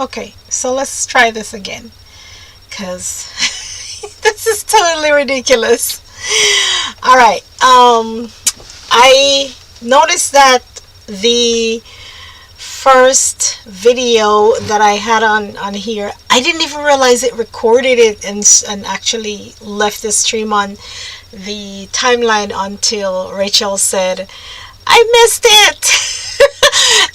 Okay, so let's try this again, because this is totally ridiculous. All right. I noticed that the first video that I had on here, I didn't even realize it recorded it and actually left the stream on the timeline until Rachel said, I missed it.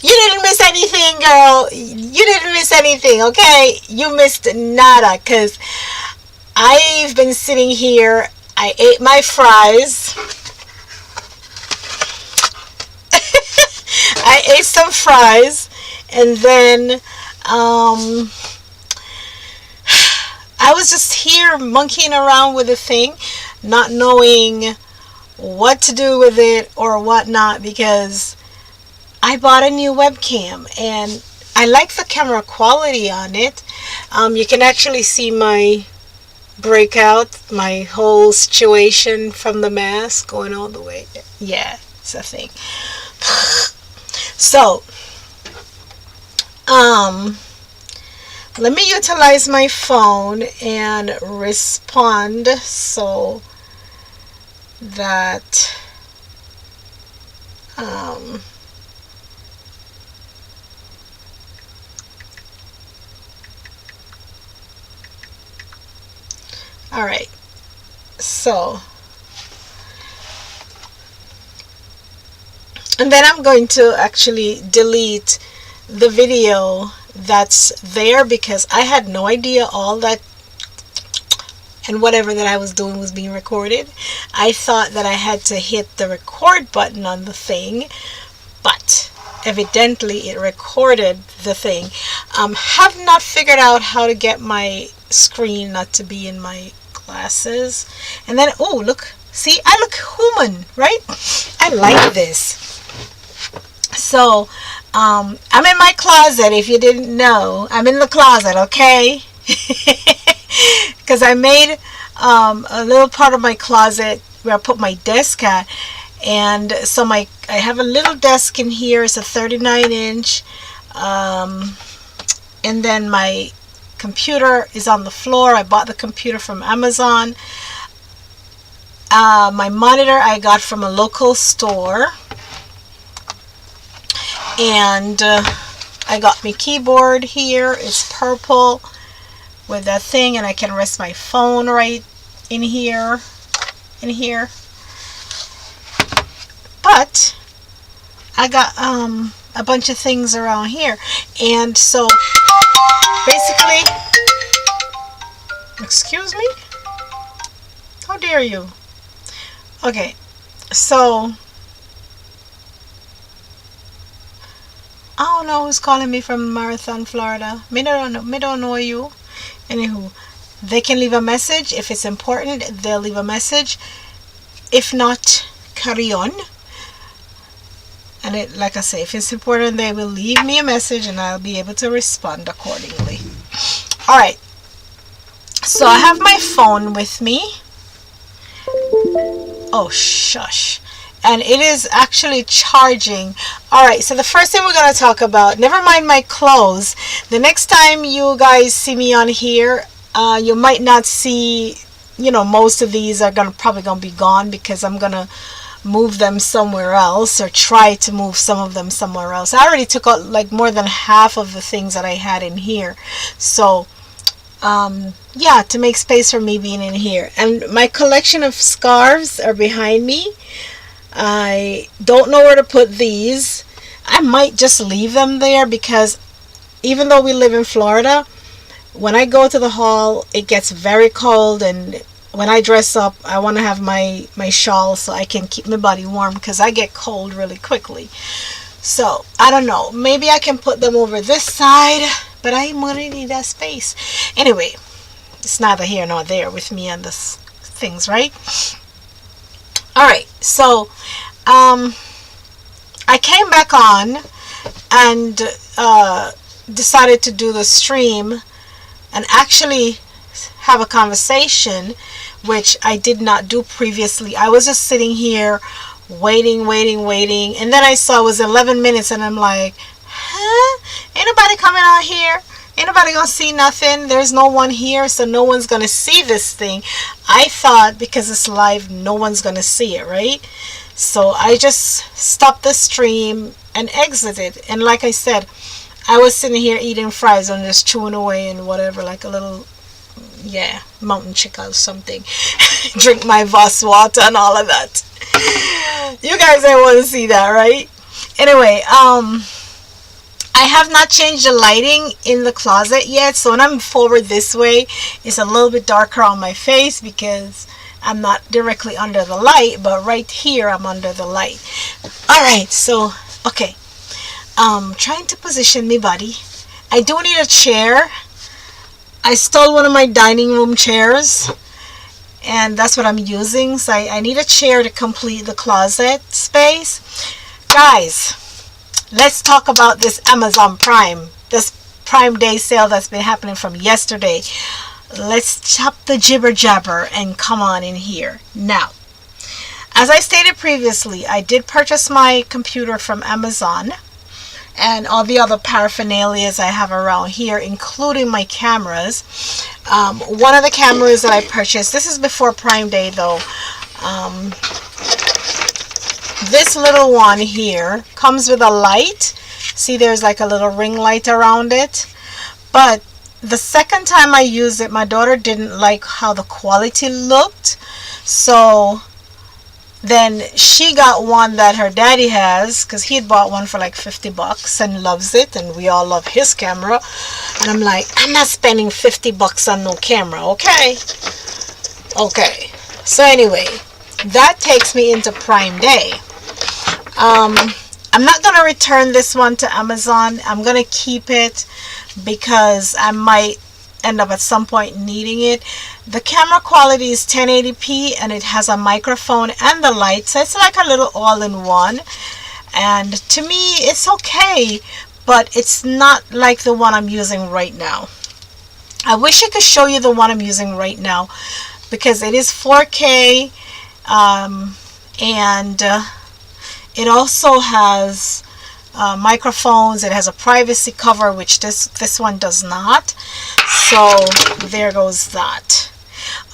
You didn't miss anything, girl. You didn't miss anything, okay? You missed nada, because I've been sitting here. I ate my fries. I ate some fries, and then I was just here monkeying around with the thing, not knowing what to do with it or whatnot, because I bought a new webcam and I like the camera quality on it. You can actually see my breakout, my whole situation from the mask going all the way. Yeah, it's a thing. So, let me utilize my phone and respond so that all right, so, and then I'm going to actually delete the video that's there, because I had no idea all that and whatever that I was doing was being recorded. I thought that I had to hit the record button on the thing, but evidently it recorded the thing. Have not figured out how to get my screen not to be in my glasses. And then, oh, look, see, I look human, right? I like this. So I'm in my closet. If you didn't know, I'm in the closet, okay? Because I made a little part of my closet where I put my desk at, and so I have a little desk in here. It's a 39-inch, and then my computer is on the floor. I bought the computer from Amazon. My monitor I got from a local store, and I got my keyboard here. It's purple with that thing, and I can rest my phone right in here. But I got a bunch of things around here, and so basically, excuse me, how dare you? Okay, so I don't know who's calling me from Marathon, Florida. Me don't know you. Anywho, they can leave a message. If it's important, they'll leave a message. If not, carry on. And it, like I say, if it's important, they will leave me a message and I'll be able to respond accordingly. Alright, so I have my phone with me. Oh, shush. And it is actually charging. Alright, so the first thing we're going to talk about, never mind my clothes. The next time you guys see me on here, you might not see, you know, most of these are probably going to be gone, because I'm going to move them somewhere else, or try to move some of them somewhere else. I already took out like more than half of the things that I had in here. So, yeah, to make space for me being in here. And my collection of scarves are behind me. I don't know where to put these. I might just leave them there, because even though we live in Florida, when I go to the hall, it gets very cold, and when I dress up, I want to have my shawl so I can keep my body warm, because I get cold really quickly. So, I don't know. Maybe I can put them over this side, but I'm going to need that space. Anyway, it's neither here nor there with me and this things, right? Alright, so I came back on and decided to do the stream and actually have a conversation, which I did not do previously. I was just sitting here waiting, and then I saw it was 11 minutes, and I'm like, huh? Ain't nobody coming out here Ain't nobody gonna see nothing. There's no one here, so no one's gonna see this thing. I thought because it's live, no one's gonna see it, right? So I just stopped the stream and exited. And like I said, I was sitting here eating fries and just chewing away and whatever, like a little, yeah, mountain chicken or something. Drink my Voss water and all of that. You guys ain't want to see that, right? Anyway, I have not changed the lighting in the closet yet, so when I'm forward this way, it's a little bit darker on my face because I'm not directly under the light, but right here I'm under the light. Alright, so, okay. Trying to position me body. I do need a chair. I stole one of my dining room chairs, and that's what I'm using. So I need a chair to complete the closet space. Guys, let's talk about this Amazon Prime, this Prime Day sale that's been happening from yesterday. Let's chop the jibber jabber and come on in here. Now, as I stated previously, I did purchase my computer from Amazon and all the other paraphernalias I have around here, including my cameras. One of the cameras that I purchased, this is before Prime Day though, this little one here comes with a light. See, there's like a little ring light around it. But the second time I used it, my daughter didn't like how the quality looked. So then she got one that her daddy has, because he had bought one for like $50 and loves it, and we all love his camera. And I'm like, I'm not spending $50 on no camera, okay? Okay. So anyway, that takes me into Prime Day. I'm not going to return this one to Amazon. I'm going to keep it because I might end up at some point needing it. The camera quality is 1080p and it has a microphone and the light, so it's like a little all-in-one. And to me, it's okay, but it's not like the one I'm using right now. I wish I could show you the one I'm using right now because it is 4K, and it also has microphones. It has a privacy cover, which this one does not. So there goes that.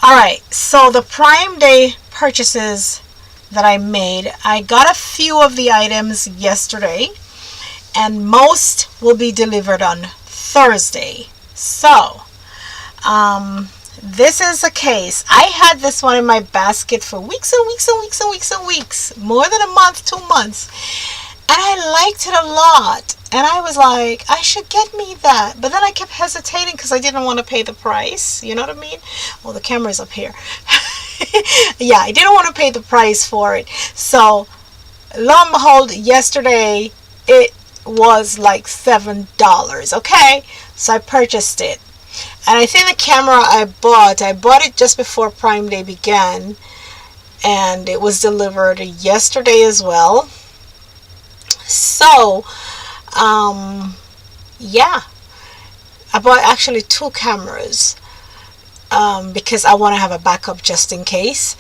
Alright, so the Prime Day purchases that I made, I got a few of the items yesterday, and most will be delivered on Thursday. So this is a case. I had this one in my basket for weeks and weeks and weeks and weeks and weeks, more than a month, 2 months, and I liked it a lot. And I was like, I should get me that. But then I kept hesitating because I didn't want to pay the price. You know what I mean? Well, the camera's up here. Yeah, I didn't want to pay the price for it. So, lo and behold, yesterday it was like $7. Okay? So I purchased it. And I think the camera I bought it just before Prime Day began. And it was delivered yesterday as well. So, yeah, I bought actually 2 cameras because I want to have a backup just in case.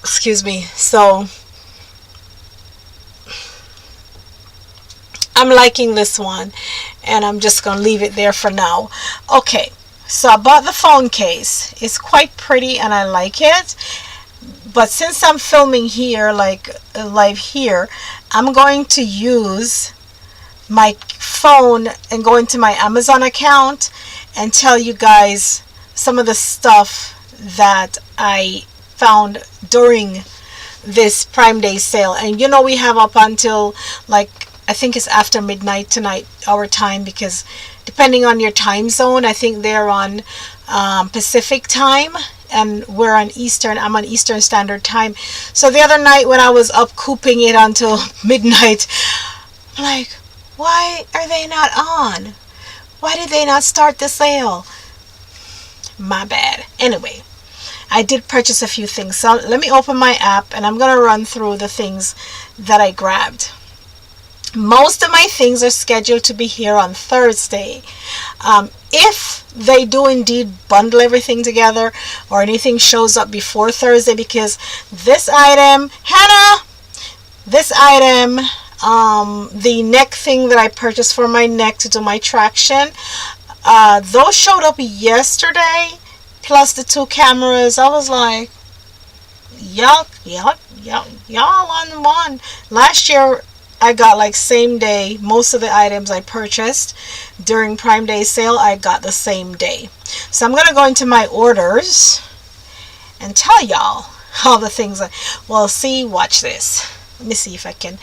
Excuse me. So I'm liking this one, and I'm just gonna leave it there for now. Okay, so I bought the phone case. It's quite pretty and I like it. But since I'm filming here, like live here, I'm going to use my phone and go into my Amazon account and tell you guys some of the stuff that I found during this Prime Day sale. And you know, we have up until like, I think it's after midnight tonight, our time, because depending on your time zone, I think they're on Pacific time and we're on Eastern. I'm on Eastern Standard Time. So the other night when I was up cooping it until midnight, I'm like, why are they not on? Why did they not start the sale? My bad. Anyway, I did purchase a few things. So let me open my app and I'm going to run through the things that I grabbed. Most of my things are scheduled to be here on Thursday. If they do indeed bundle everything together or anything shows up before Thursday, because this item, Hannah, this item the neck thing that I purchased for my neck to do my traction, those showed up yesterday, plus the 2 cameras. I was like, y'all on one. Last year I got like same day. Most of the items I purchased during Prime Day sale, I got the same day. So I'm going to go into my orders and tell y'all all the things. Well, see, watch this. Let me see if I can.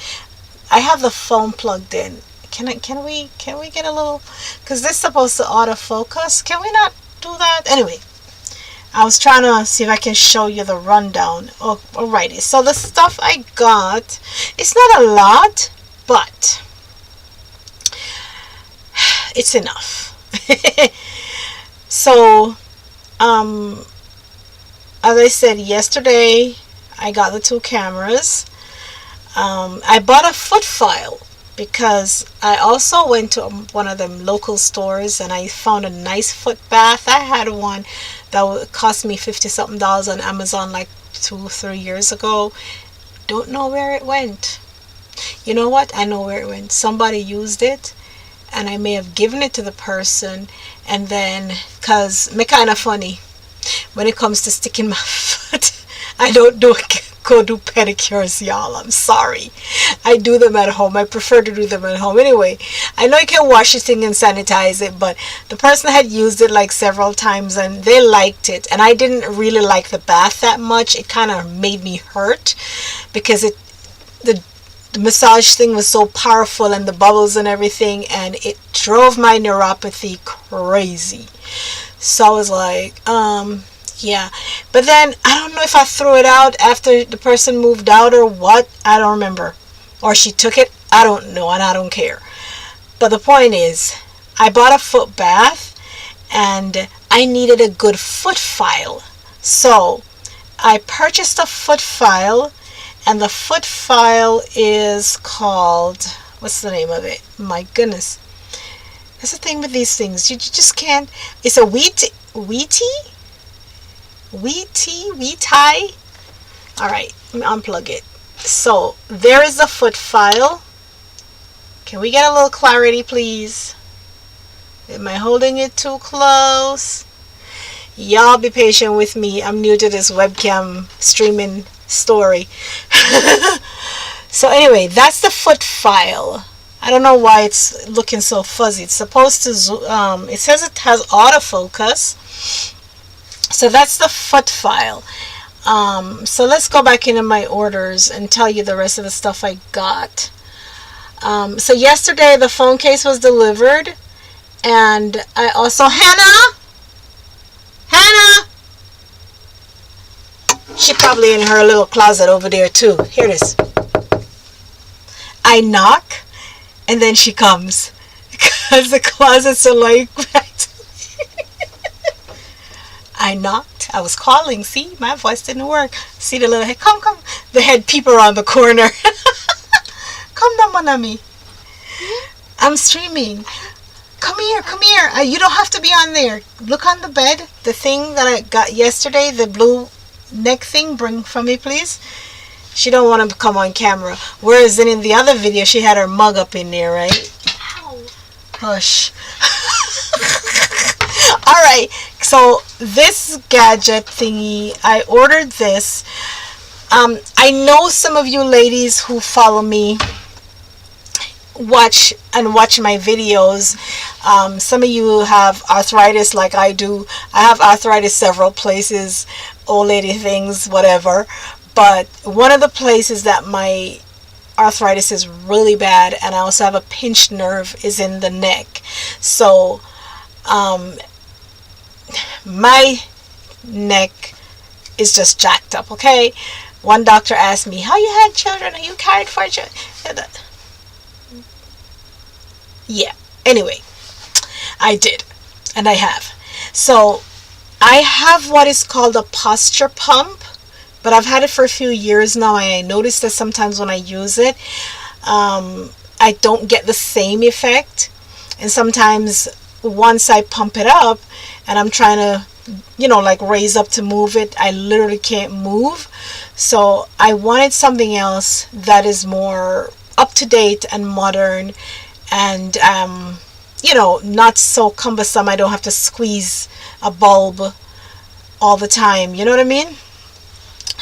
I have the phone plugged in. Can we get a little, because this is supposed to autofocus. Can we not do that? Anyway, I was trying to see if I can show you the rundown. Oh, alrighty. So the stuff I got, it's not a lot, but it's enough. So, as I said yesterday, I got the 2 cameras. I bought a foot file because I also went to one of them local stores and I found a nice foot bath. I had one that would cost me $50 something on Amazon like 2-3 years ago. Don't know where it went. You know what? I know where it went. Somebody used it and I may have given it to the person, and then, because me kind of funny when it comes to sticking my foot, I don't go do pedicures, y'all. I'm sorry. I do them at home. I prefer to do them at home. Anyway, I know you can wash this thing and sanitize it, but the person had used it like several times and they liked it. And I didn't really like the bath that much. It kind of made me hurt because the massage thing was so powerful and the bubbles and everything, and it drove my neuropathy crazy. So I was like, yeah. But then I don't know if I threw it out after the person moved out or what. I don't remember. Or she took it. I don't know, and I don't care. But the point is, I bought a foot bath and I needed a good foot file. So I purchased a foot file, and the foot file is called, what's the name of it? My goodness. That's the thing with these things. You just can't. It's a Wheatie. Alright, let me unplug it. So there is the foot file. Can we get a little clarity, please? Am I holding it too close? Y'all be patient with me. I'm new to this webcam streaming story. So anyway, that's the foot file. I don't know why it's looking so fuzzy. It's supposed to it says it has autofocus. So that's the foot file. So let's go back into my orders and tell you the rest of the stuff I got. So yesterday the phone case was delivered, and I also, Hannah, she probably in her little closet over there too. Here it is. I knock and then she comes because the closets are like I knocked. I was calling. See, my voice didn't work. See the little head. Come. The head peep around the corner. Come down, mon ami. I'm streaming. Come here. You don't have to be on there. Look on the bed. The thing that I got yesterday, the blue neck thing, bring for me, please. She don't want to come on camera. Whereas in the other video, she had her mug up in there, right? Ow. Hush. Alright, so this gadget thingy, I ordered this. I know some of you ladies who follow me watch my videos. Some of you have arthritis like I do. I have arthritis several places, old lady things, whatever. But one of the places that my arthritis is really bad, and I also have a pinched nerve, is in the neck. So my neck is just jacked up, okay? One doctor asked me, how you had children? Are you carried for children? Yeah, anyway, I did, and I have. So I have what is called a posture pump, but I've had it for a few years now. I noticed that sometimes when I use it, I don't get the same effect, and sometimes once I pump it up and I'm trying to, like raise up to move it, I literally can't move. So I wanted something else that is more up to date and modern, and you know, not so cumbersome. I don't have to squeeze a bulb all the time, you know what I mean?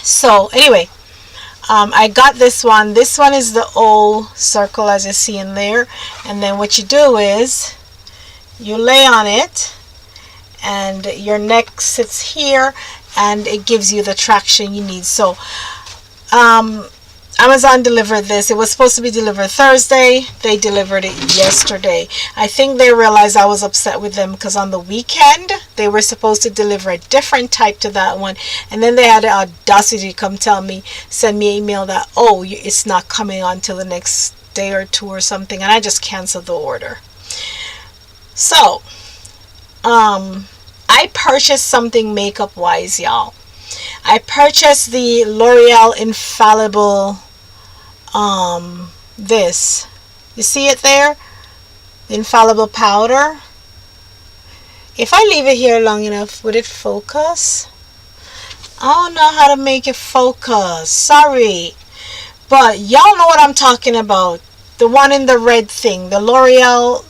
So anyway, I got this one. This one is the O circle, as you see in there. And then what you do is you lay on it, and your neck sits here, and it gives you the traction you need. So Amazon delivered this. It was supposed to be delivered Thursday. They delivered it yesterday. I think they realized I was upset with them because on the weekend they were supposed to deliver a different type to that one, and then they had the audacity to come tell me, send me an email that, oh, it's not coming until the next day or two or something, and I just canceled the order. So I purchased something makeup wise, y'all. I purchased the L'Oreal Infallible this, you see it there, the infallible powder. If I leave it here long enough, would it focus? I don't know how to make it focus, sorry, but y'all know what I'm talking about. The one in the red thing, the L'Oreal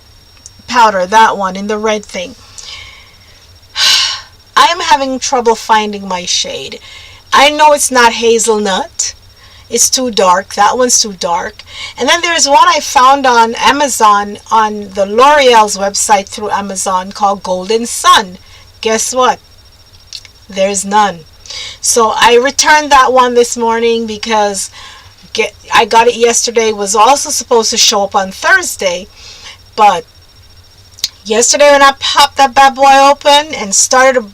powder, that one in the red thing. I am having trouble finding my shade. I know it's not hazelnut. It's too dark. That one's too dark. And then there's one I found on Amazon, on the L'Oreal's website through Amazon, called Golden Sun. Guess what? There's none. So I returned that one this morning because I got it yesterday. It was also supposed to show up on Thursday. But yesterday when I popped that bad boy open and started to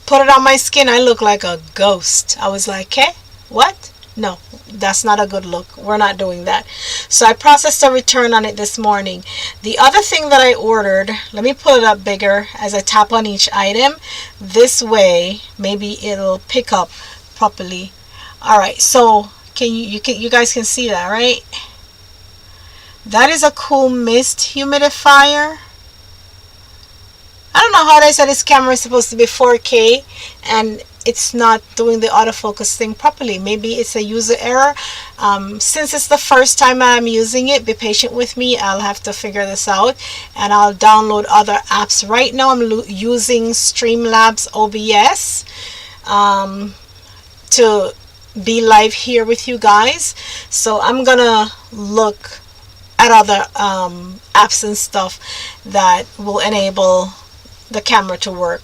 put it on my skin, I looked like a ghost. I was like, hey, what? No, that's not a good look. We're not doing that. So I processed a return on it this morning. The other thing that I ordered, let me pull it up bigger as I tap on each item. This way, maybe it'll pick up properly. All right, so you guys can see that, right? That is a cool mist humidifier. I don't know how they said this camera is supposed to be 4K and it's not doing the autofocus thing properly. Maybe it's a user error. Since it's the first time I'm using it, be patient with me. I'll have to figure this out, and I'll download other apps. Right now I'm using Streamlabs OBS to be live here with you guys. So I'm gonna look at other apps and stuff that will enable the camera to work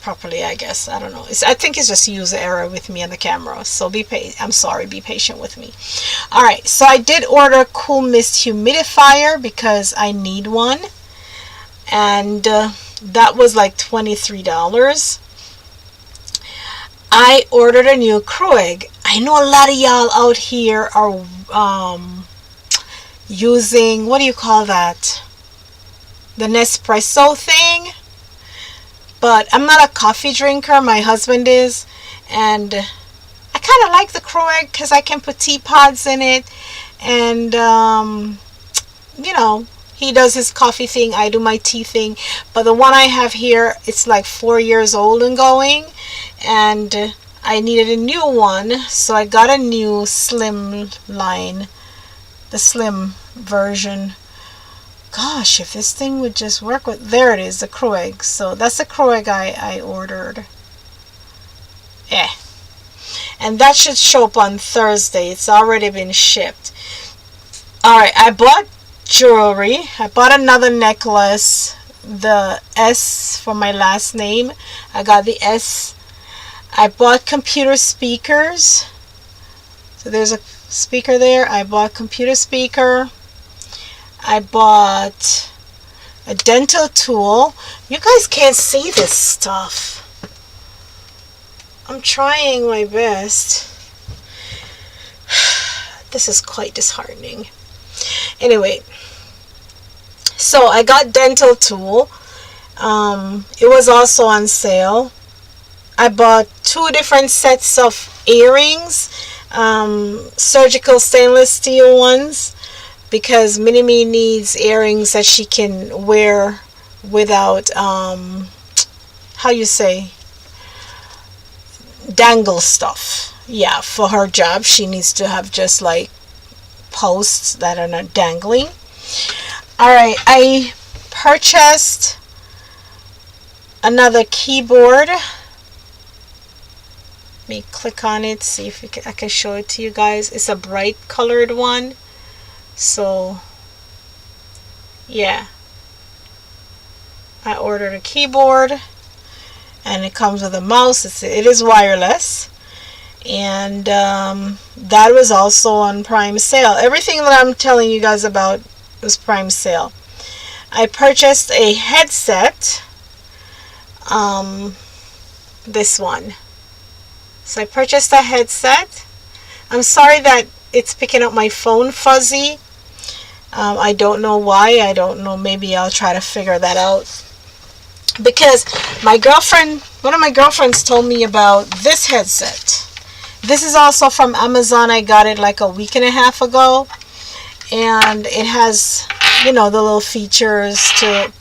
properly, I guess. I don't know. I think it's just user error with me and the camera. So I'm sorry, be patient with me. All right, so I did order a cool mist humidifier because I need one, and that was like $23. I ordered a new Krueg. I know a lot of y'all out here are using, what do you call that, the Nespresso thing. But I'm not a coffee drinker. My husband is, and I kind of like the Krueg because I can put teapots in it, and you know, he does his coffee thing, I do my tea thing. But the one I have here, it's like 4 years old and going, and I needed a new one, so I got a new slim line, the slim version. Gosh, if this thing would just work with, there it is, the Krueg. So that's the Krueg I ordered. And that should show up on Thursday. It's already been shipped. Alright, I bought jewelry. I bought another necklace, the S for my last name. I got the S. I bought computer speakers. So there's a speaker there. I bought computer speaker. I bought a dental tool. You guys can't see this stuff. I'm trying my best. This is quite disheartening. Anyway, so I got dental tool. It was also on sale. I bought 2 different sets of earrings, surgical stainless steel ones, because Minnie needs earrings that she can wear without, how you say, dangle stuff. Yeah, for her job she needs to have just like posts that are not dangling. All right, I purchased another keyboard. Let me click on it, see if I can show it to you guys. It's a bright colored one. So yeah, I ordered a keyboard, and it comes with a mouse. It is wireless, and that was also on Prime sale. Everything that I'm telling you guys about was Prime sale. I purchased a headset, this one. So I purchased a headset. I'm sorry that it's picking up my phone fuzzy. I don't know why. I don't know. Maybe I'll try to figure that out. Because one of my girlfriends told me about this headset. This is also from Amazon. I got it like a week and a half ago. And it has, the little features to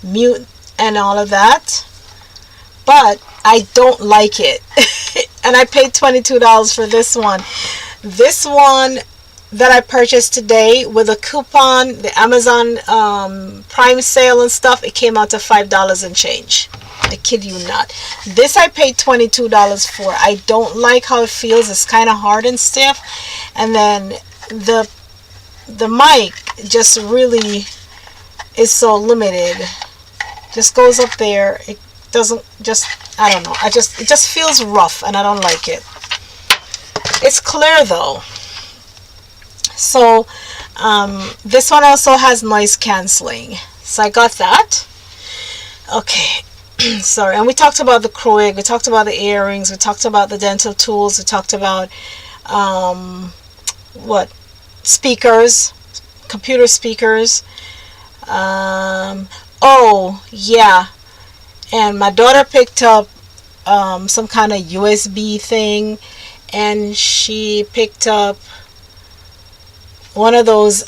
mute and all of that. But I don't like it. And I paid $22 for this one. This one that I purchased today with a coupon, the Amazon Prime sale and stuff, it came out to $5 and change. I kid you not. This I paid $22 for. I don't like how it feels. It's kind of hard and stiff. And then the mic just really is so limited. Just goes up there. It doesn't I don't know. It just feels rough, and I don't like it. It's clear though. So this one also has noise canceling. So I got that. Okay. Sorry. And we talked about the Kreuig. We talked about the earrings. We talked about the dental tools. We talked about speakers, computer speakers. Oh yeah. And my daughter picked up some kind of USB thing, and she picked up one of those.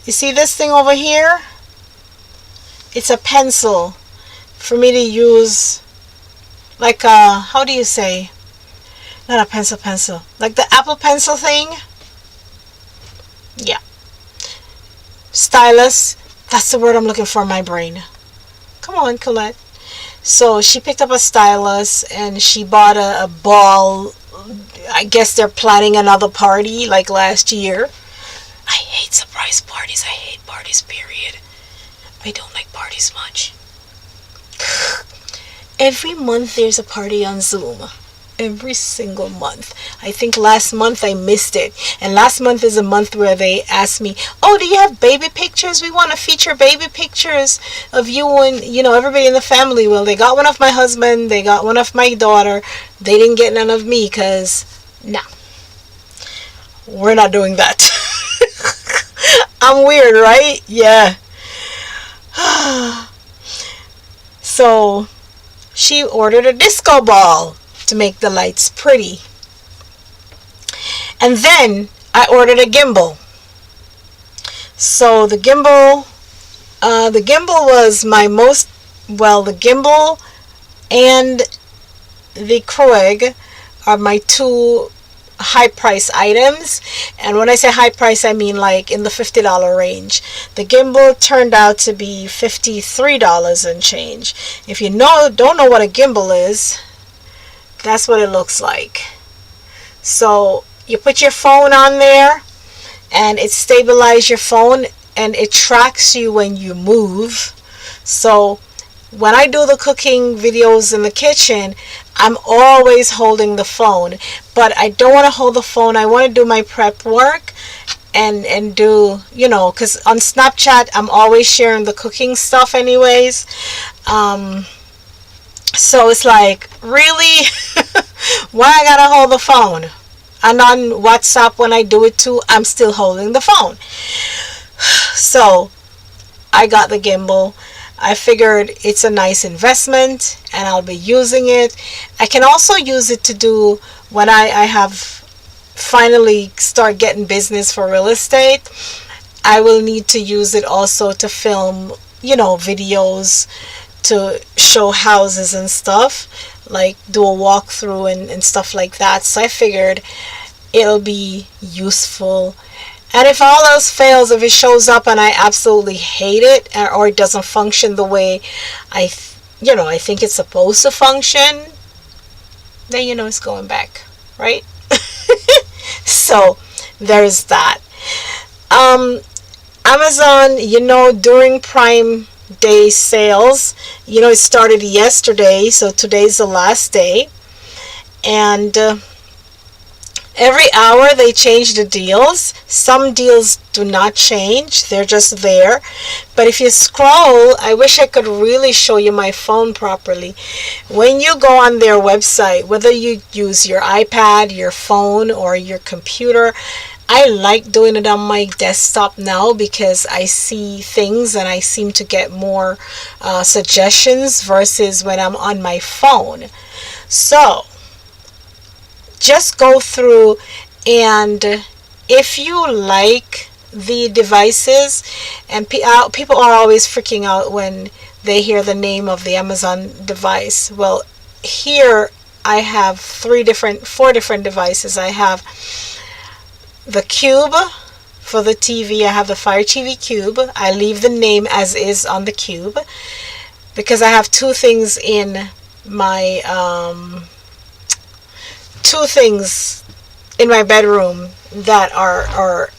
You see this thing over here? It's a pencil for me to use, like how do you say? Not a pencil. Like the Apple Pencil thing. Yeah. Stylus. That's the word I'm looking for in my brain. Come on, Colette. So she picked up a stylus, and she bought a ball. I guess they're planning another party like last year. I hate surprise parties. I hate parties, period. I don't like parties much. Every month there's a party on Zoom. Every single month. I think last month I missed it. And last month is a month where they asked me, oh, do you have baby pictures? We want to feature baby pictures of you and, everybody in the family. Well, they got one of my husband. They got one of my daughter. They didn't get none of me because, no. We're not doing that. I'm weird, right? Yeah. So, she ordered a disco ball to make the lights pretty. And then I ordered a gimbal. So the gimbal was my the gimbal and the Kreuig are my two high price items. And when I say high price, I mean like in the $50 range. The gimbal turned out to be $53 and change. If you don't know what a gimbal is, that's what it looks like. So you put your phone on there, and it stabilizes your phone, and it tracks you when you move. So when I do the cooking videos in the kitchen, I'm always holding the phone. But I don't want to hold the phone. I want to do my prep work and do, because on Snapchat, I'm always sharing the cooking stuff anyways. So it's like, really? Why I gotta hold the phone? And on WhatsApp, when I do it too, I'm still holding the phone. So I got the gimbal. I figured it's a nice investment, and I'll be using it. I can also use it to do when I have finally start getting business for real estate. I will need to use it also to film, videos to show houses and stuff, like do a walkthrough and stuff like that. So I figured it'll be useful. And if all else fails, if it shows up and I absolutely hate it, or it doesn't function the way I think it's supposed to function, then it's going back, right? So there's that. Amazon, during Prime Day sales, it started yesterday, so today's the last day. And every hour they change the deals. Some deals do not change, they're just there. But if you scroll, I wish I could really show you my phone properly. When you go on their website, whether you use your iPad, your phone, or your computer, I like doing it on my desktop now because I see things and I seem to get more suggestions versus when I'm on my phone. So just go through, and if you like the devices, and people are always freaking out when they hear the name of the Amazon device. Well, here I have 4 different devices. I have the Cube for the TV. I have the Fire TV Cube. I leave the name as is on the Cube because I have two things in my bedroom that are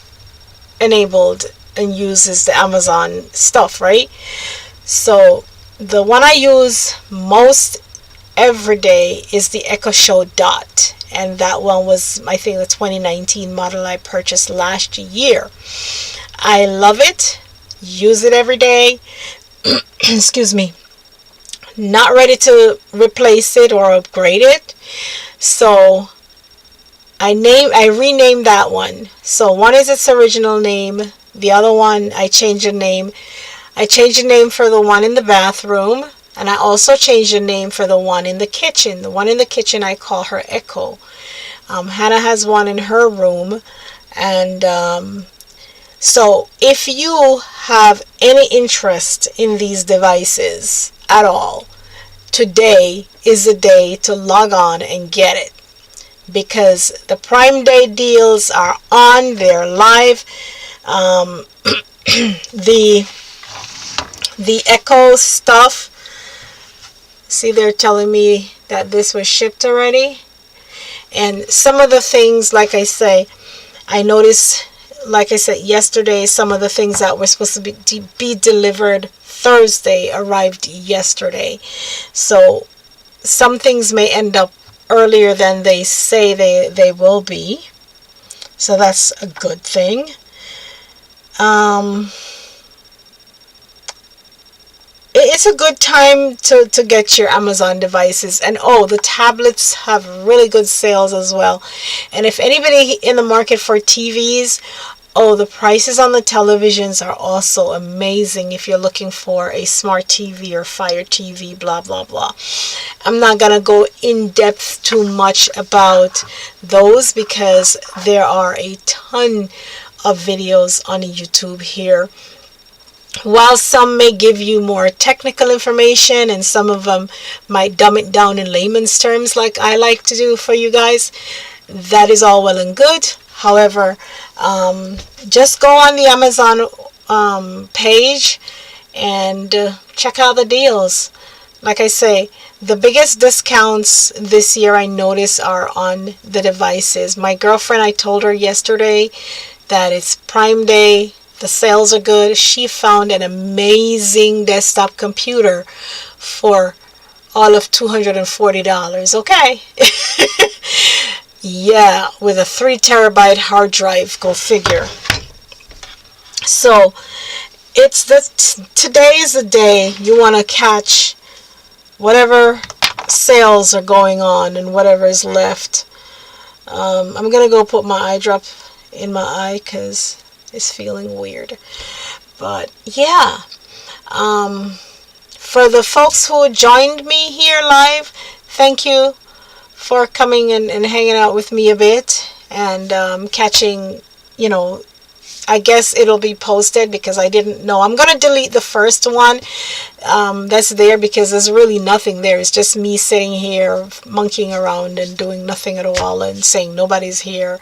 enabled and uses the Amazon stuff, right? So the one I use most every day is the Echo Show Dot, and that one was, I think, the 2019 model I purchased last year. I love it, use it every day. Excuse me. Not ready to replace it or upgrade it, so I renamed that one. So one is its original name, the other one I changed the name. I changed the name for the one in the bathroom, and I also changed the name for the one in the kitchen. The one in the kitchen I call her Echo. Hannah has one in her room, and so if you have any interest in these devices at all, today is the day to log on and get it, because the Prime Day deals are on, they're live. The Echo stuff, see, they're telling me that this was shipped already. And some of the things, like I say, I noticed, like I said yesterday, some of the things that were supposed to be delivered Thursday arrived yesterday. So some things may end up earlier than they say they will be. So that's a good thing. It's a good time to get your Amazon devices. And the tablets have really good sales as well. And if anybody in the market for TVs, the prices on the televisions are also amazing if you're looking for a smart TV or Fire TV, blah, blah, blah. I'm not going to go in depth too much about those because there are a ton of videos on YouTube here. While some may give you more technical information and some of them might dumb it down in layman's terms like I like to do for you guys, that is all well and good. However, just go on the Amazon page and check out the deals. Like I say, the biggest discounts this year I notice are on the devices. My girlfriend, I told her yesterday that it's Prime Day. The sales are good. She found an amazing desktop computer for all of $240. Okay. Yeah, with a 3 terabyte hard drive. Go figure. So today is the day you want to catch whatever sales are going on and whatever is left. I'm gonna go put my eye drop in my eye because it's feeling weird. But yeah, for the folks who joined me here live, thank you for coming and hanging out with me a bit and catching I guess it'll be posted because I didn't know. I'm gonna delete the first one that's there because there's really nothing there. It's just me sitting here monkeying around and doing nothing at all and saying nobody's here,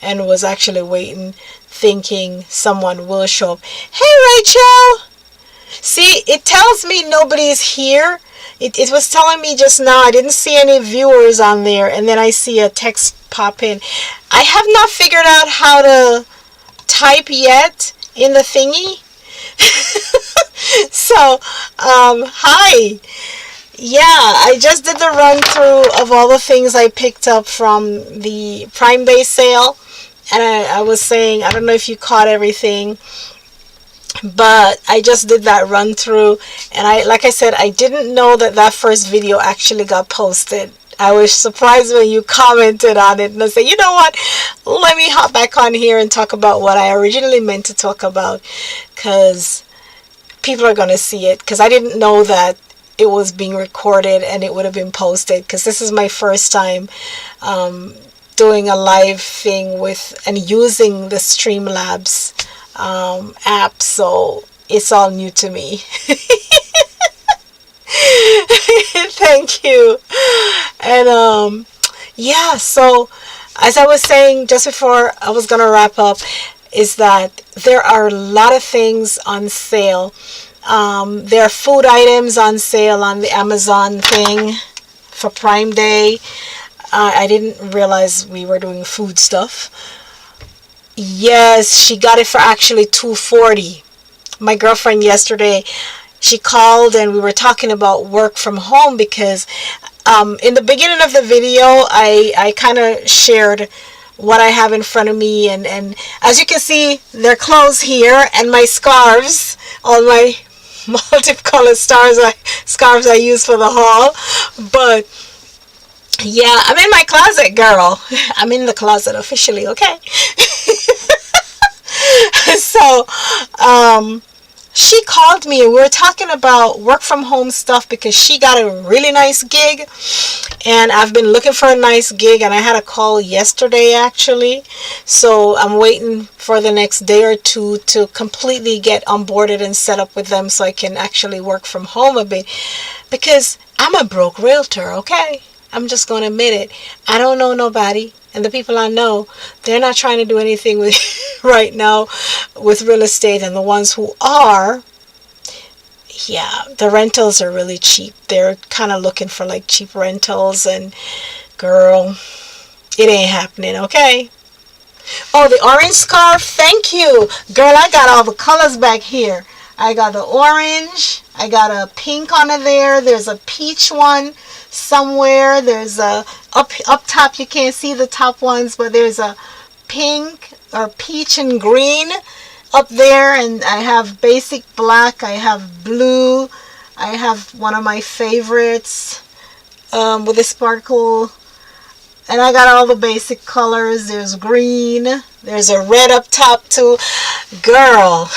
and was actually waiting thinking someone will show up. Hey Rachel! See, it tells me nobody's here. It was telling me just now I didn't see any viewers on there, and then I see a text pop in. I have not figured out how to type yet in the thingy. So, hi. Yeah, I just did the run through of all the things I picked up from the Prime Day sale. And I was saying, I don't know if you caught everything, but I just did that run through. And like I said, I didn't know that first video actually got posted. I was surprised when you commented on it and I said, you know what, let me hop back on here and talk about what I originally meant to talk about, because people are going to see it, because I didn't know that it was being recorded and it would have been posted, because this is my first time doing a live thing with and using the Streamlabs app, so it's all new to me. Thank you. And yeah, so as I was saying just before I was gonna wrap up, is that there are a lot of things on sale. There are food items on sale on the Amazon thing for Prime Day. I didn't realize we were doing food stuff. Yes, she got it for actually $2.40. My girlfriend yesterday, she called and we were talking about work from home, because in the beginning of the video I kind of shared what I have in front of me, and as you can see, they're clothes here and my scarves, all my multicolored scarves I use for the haul. But yeah, I'm in my closet, girl. I'm in the closet officially, okay? So she called me and we were talking about work from home stuff, because she got a really nice gig and I've been looking for a nice gig, and I had a call yesterday actually, so I'm waiting for the next day or two to completely get onboarded and set up with them so I can actually work from home a bit, because I'm a broke realtor, okay? I'm just going to admit it. I don't know nobody, and the people I know, they're not trying to do anything with right now with real estate, and the ones who are, yeah, the rentals are really cheap. They're kind of looking for like cheap rentals, and girl, it ain't happening, okay? Oh, the orange scarf, thank you. Girl, I got all the colors back here. I got the orange, I got a pink on it there, there's a peach one somewhere, there's a up top, you can't see the top ones, but there's a pink or peach and green up there, and I have basic black, I have blue, I have one of my favorites with a sparkle, and I got all the basic colors. There's green, there's a red up top too. Girl,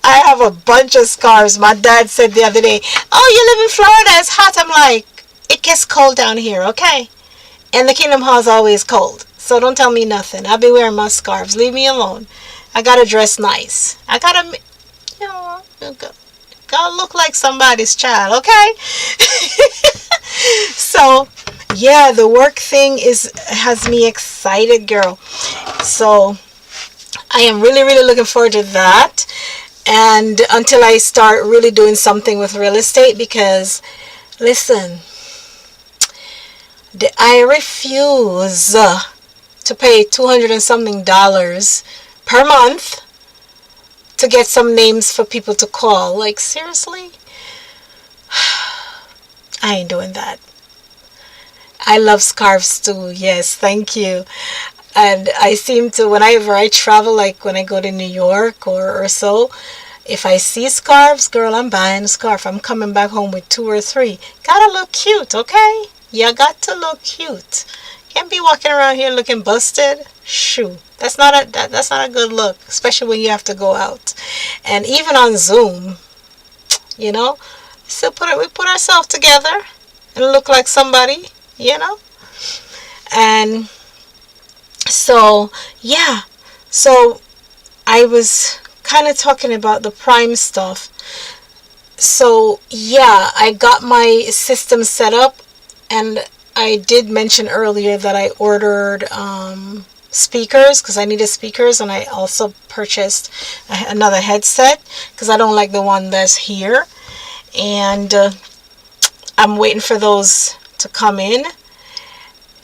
I have a bunch of scarves. My dad said the other day, oh, you live in Florida, it's hot. I'm like, it gets cold down here, okay? And the Kingdom Hall is always cold, so don't tell me nothing. I'll be wearing my scarves. Leave me alone. I gotta dress nice. I gotta, you know, gotta look like somebody's child, okay? So yeah, the work thing has me excited, girl. So I am really looking forward to that, and until I start really doing something with real estate, because listen, I refuse to pay $200 and something per month to get some names for people to call. Like, seriously? I ain't doing that. I love scarves too. Yes, thank you. And I seem to, whenever I travel, like when I go to New York or so, if I see scarves, girl, I'm buying a scarf. I'm coming back home with 2 or 3. Gotta look cute, okay? You got to look cute. Can't be walking around here looking busted. Shoo. That's not a good look, especially when you have to go out. And even on Zoom, you know, we put ourselves together and look like somebody, you know. And so yeah, So I was kind of talking about the Prime stuff. So yeah, I got my system set up, and I did mention earlier that I ordered speakers because I needed speakers, and I also purchased another headset because I don't like the one that's here, and I'm waiting for those to come in.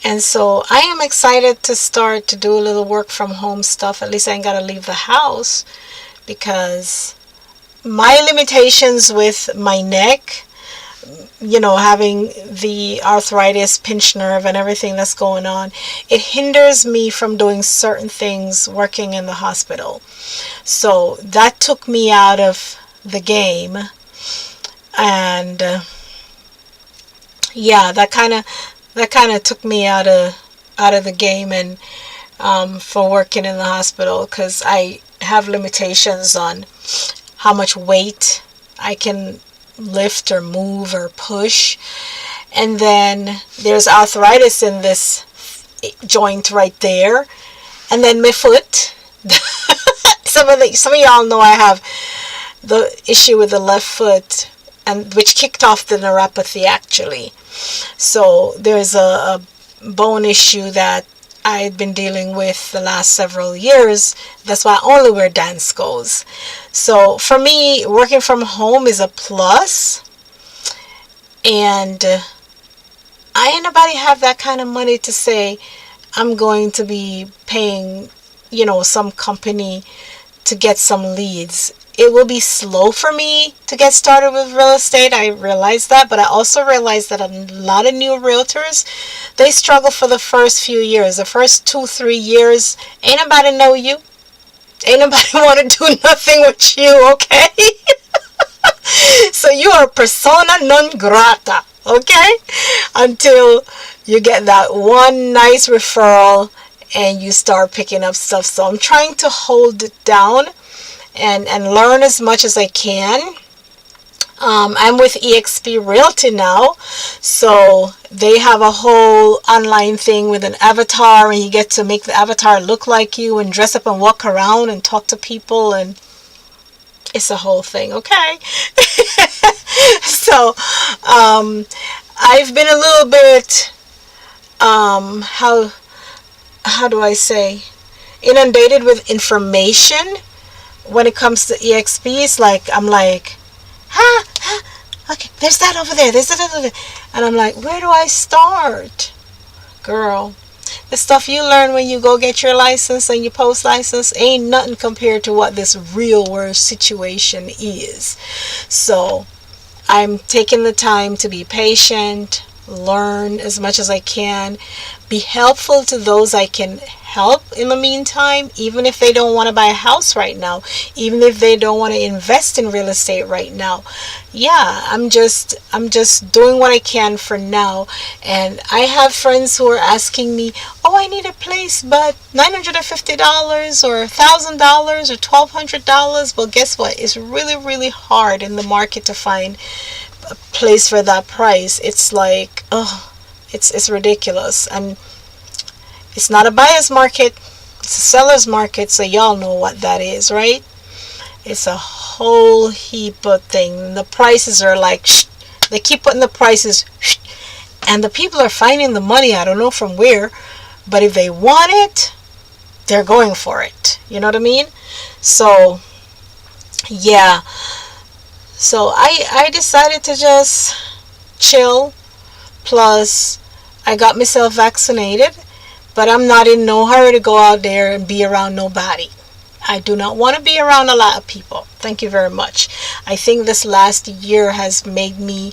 And so I am excited to start to do a little work from home stuff. At least I ain't got to leave the house, because my limitations with my neck, having the arthritis, pinched nerve, and everything that's going on, it hinders me from doing certain things working in the hospital. So that took me out of the game. And yeah, that kind of took me out of the game, and for working in the hospital, because I have limitations on how much weight I can lift or move or push. And then there's arthritis in this joint right there, and then my foot. some of y'all know I have the issue with the left foot, and which kicked off the neuropathy actually. So there's a bone issue that I had been dealing with the last several years. That's why I only wear Danskos. So for me, working from home is a plus. And I ain't nobody have that kind of money to say I'm going to be paying, some company to get some leads. It will be slow for me to get started with real estate. I realize that, but I also realize that a lot of new realtors, they struggle for the first few years. The first 2-3 years, ain't nobody know you. Ain't nobody want to do nothing with you, okay? So you are persona non grata, okay? Until you get that one nice referral and you start picking up stuff. So I'm trying to hold it down and learn as much as I can. I'm with eXp Realty now, so they have a whole online thing with an avatar, and you get to make the avatar look like you and dress up and walk around and talk to people, and it's a whole thing, okay? So I've been a little bit how do I say, inundated with information when it comes to eXp. It's like I'm like, okay, there's that over there, there's that over there, and I'm like, where do I start? Girl, the stuff you learn when you go get your license and your post license ain't nothing compared to what this real world situation is. So I'm taking the time to be patient, learn as much as I can, be helpful to those I can help in the meantime, even if they don't want to buy a house right now, even if they don't want to invest in real estate right now. Yeah, I'm just doing what I can for now. And I have friends who are asking me, oh, I need a place, but $950 or $1,000 or $1,200. Well, guess what? It's really, really hard in the market to find a place for that price. It's like, it's ridiculous. And it's not a buyer's market, it's a seller's market, so y'all know what that is, right? It's a whole heap of thing. The prices are like, they keep putting the prices, and the people are finding the money, I don't know from where, but if they want it, they're going for it. You know what I mean? So, yeah. So I decided to just chill. Plus, I got myself vaccinated, but I'm not in no hurry to go out there and be around nobody. I do not want to be around a lot of people. Thank you very much. I think this last year has made me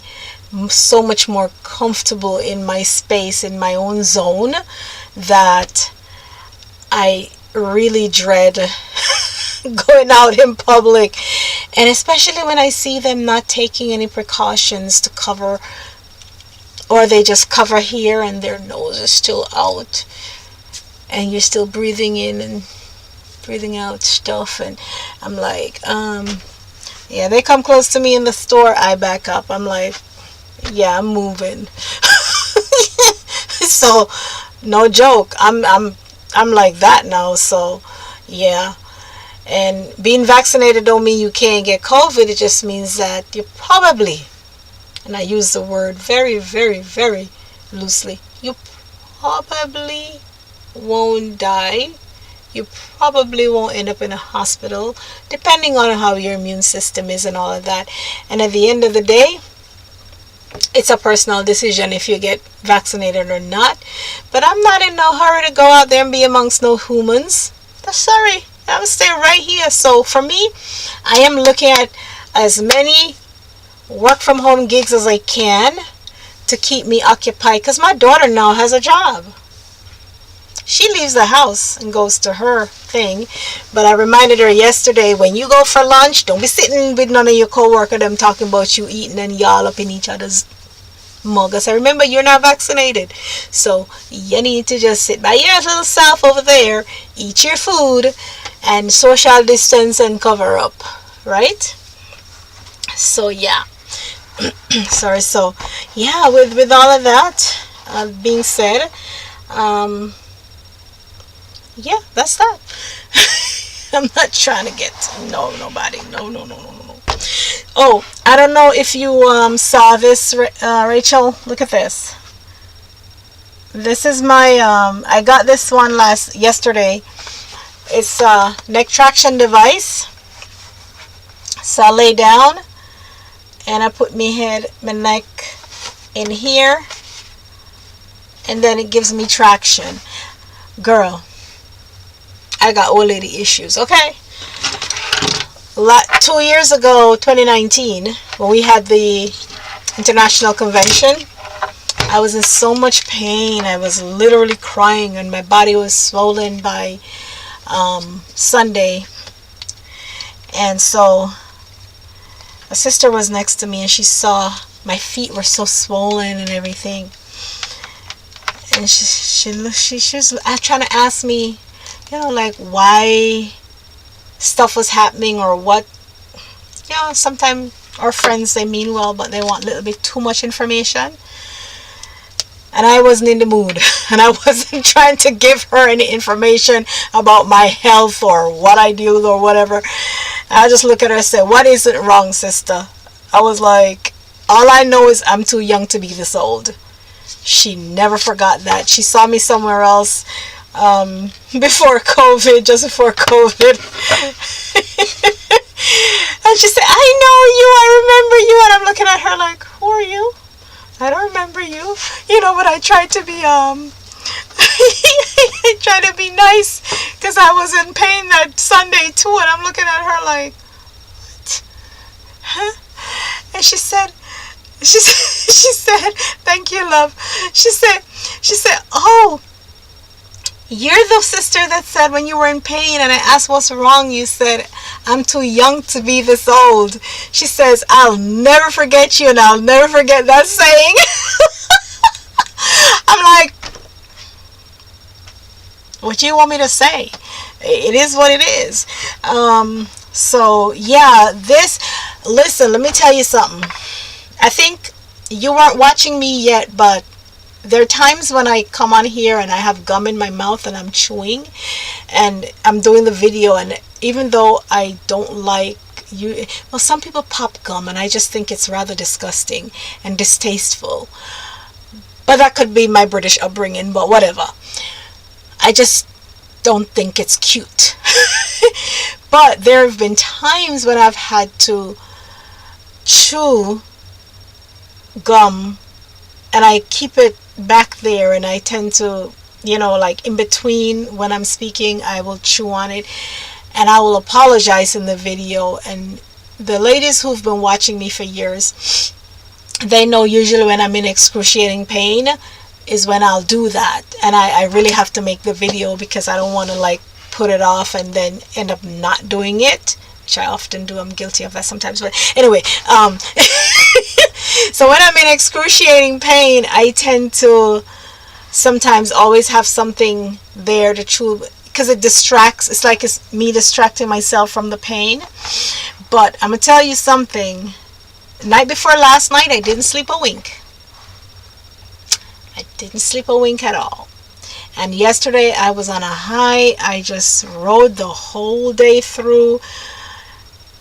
so much more comfortable in my space, in my own zone, that I really dread going out in public. And especially when I see them not taking any precautions to cover, or they just cover here and their nose is still out, and you're still breathing in and breathing out stuff. And I'm like, yeah, they come close to me in the store, I back up. I'm like, yeah, I'm moving. So no joke, I'm like that now. So Yeah. And being vaccinated don't mean you can't get COVID. It just means that you probably, and I use the word very, very, very loosely, you probably won't die. You probably won't end up in a hospital, depending on how your immune system is and all of that. And at the end of the day, it's a personal decision if you get vaccinated or not. But I'm not in no hurry to go out there and be amongst no humans. Sorry, I'm gonna stay right here. So for me, I am looking at as many work from home gigs as I can to keep me occupied, because my daughter now has a job. She leaves the house and goes to her thing. But I reminded her yesterday, when you go for lunch, don't be sitting with none of your co-worker them talking about you eating and y'all up in each other's mug. I said, remember, you're not vaccinated. So you need to just sit by your little self over there, eat your food, and social distance and cover up. Right? So yeah. Sorry. So yeah, with all of that being said, yeah, that's that. I'm not trying to get nobody. No. Oh, I don't know if you saw this, Rachel. Look at this. This is my I got this one yesterday. It's a neck traction device. So I lay down and I put my neck in here, and then it gives me traction. Girl, I got old lady issues, okay? 2 years ago, 2019, when we had the international convention, I was in so much pain. I was literally crying, and my body was swollen by Sunday. And so a sister was next to me, and she saw my feet were so swollen and everything. And she was trying to ask me, like why stuff was happening or what. Sometimes our friends, they mean well, but they want a little bit too much information. And I wasn't in the mood. And I wasn't trying to give her any information about my health or what I do or whatever. I just look at her and say, what isn't wrong, sister? I was like, all I know is I'm too young to be this old. She never forgot that. She saw me somewhere else before COVID, just before COVID. And she said, I know you, I remember you. And I'm looking at her like, who are you? I don't remember you. But I tried to be I tried to be nice because I was in pain that Sunday too. And I'm looking at her like, what? Huh? And she said, thank you, love. She said, oh, you're the sister that said when you were in pain and I asked what's wrong, you said, I'm too young to be this old. She says, I'll never forget you and I'll never forget that saying. I'm like, what do you want me to say? It is what it is. So yeah, listen, let me tell you something. I think you weren't watching me yet, but there are times when I come on here and I have gum in my mouth and I'm chewing and I'm doing the video, and even though I don't like some people pop gum and I just think it's rather disgusting and distasteful. But that could be my British upbringing, but whatever. I just don't think it's cute. But there have been times when I've had to chew gum and I keep it back there, and I tend to, like in between when I'm speaking, I will chew on it and I will apologize in the video. And the ladies who've been watching me for years, they know usually when I'm in excruciating pain is when I'll do that, and I really have to make the video because I don't want to like put it off and then end up not doing it, which I often do. I'm guilty of that sometimes, but anyway, so when I'm in excruciating pain, I tend to sometimes always have something there to chew because it distracts. It's like it's me distracting myself from the pain. But I'm gonna tell you something. Night before last night, I didn't sleep a wink. I didn't sleep a wink at all. And yesterday I was on a high. I just rode the whole day through.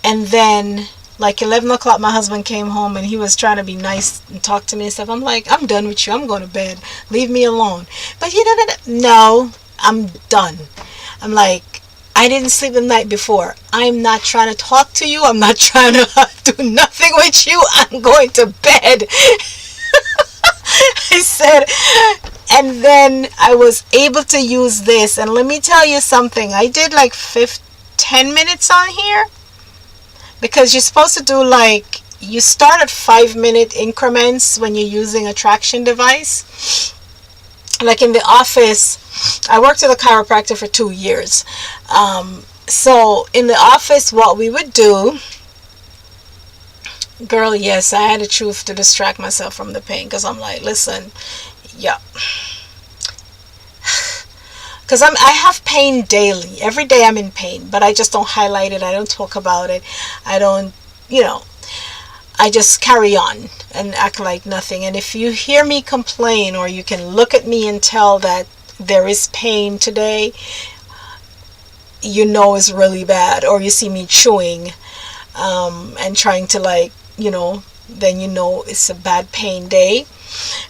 And then like 11 o'clock, my husband came home and he was trying to be nice and talk to me and stuff. I'm like, I'm done with you. I'm going to bed. Leave me alone. But no, I'm done. I'm like, I didn't sleep the night before. I'm not trying to talk to you. I'm not trying to do nothing with you. I'm going to bed. I said, and then I was able to use this. And let me tell you something. I did like 10 minutes on here. Because you're supposed to do like, you start at 5-minute increments when you're using a traction device. Like in the office, I worked with a chiropractor for 2 years. So in the office, what we would do, girl, yes, I had a truth to distract myself from the pain. Because I'm like, listen, yeah. Because I have pain daily. Every day I'm in pain, but I just don't highlight it. I don't talk about it. I don't, I just carry on and act like nothing. And if you hear me complain, or you can look at me and tell that there is pain today, it's really bad. Or you see me chewing and trying to then it's a bad pain day.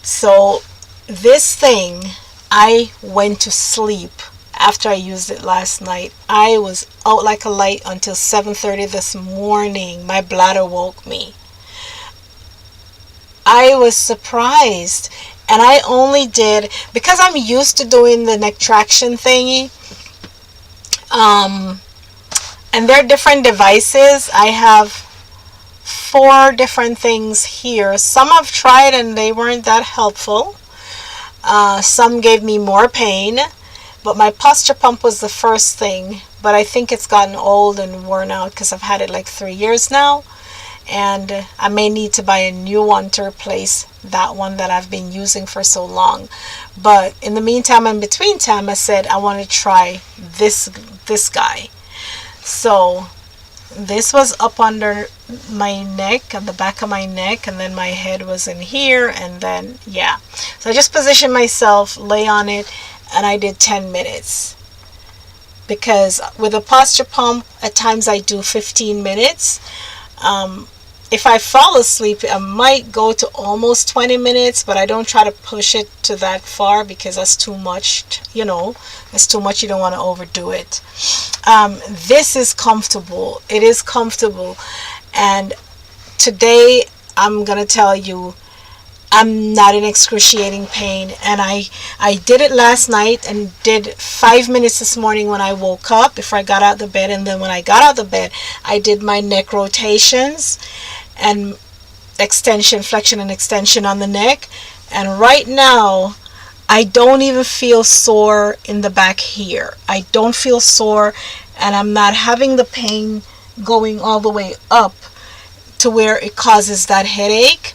So this thing, I went to sleep after I used it last night. I was out like a light until 7:30 this morning. My bladder woke me. I was surprised. And I only did, because I'm used to doing the neck traction thingy. And they're different devices. I have 4 different things here. Some I've tried and they weren't that helpful. Some gave me more pain, but my posture pump was the first thing. But I think it's gotten old and worn out because I've had it like 3 years now. And I may need to buy a new one to replace that one that I've been using for so long. But in the meantime, in between time, I said I want to try this guy. So this was up under my neck, at the back of my neck, and then my head was in here, and then so I just positioned myself, lay on it, and I did 10 minutes. Because with a posture pump, at times I do 15 minutes. If I fall asleep, I might go to almost 20 minutes, but I don't try to push it to that far because that's too much, it's too much. You don't want to overdo it. This is comfortable. It is comfortable. And today, I'm going to tell you, I'm not in excruciating pain. And I did it last night and did 5 minutes this morning when I woke up, before I got out of the bed. And then when I got out of the bed, I did my neck rotations and flexion and extension on the neck. And right now, I don't even feel sore in the back here. I don't feel sore, and I'm not having the pain going all the way up to where it causes that headache.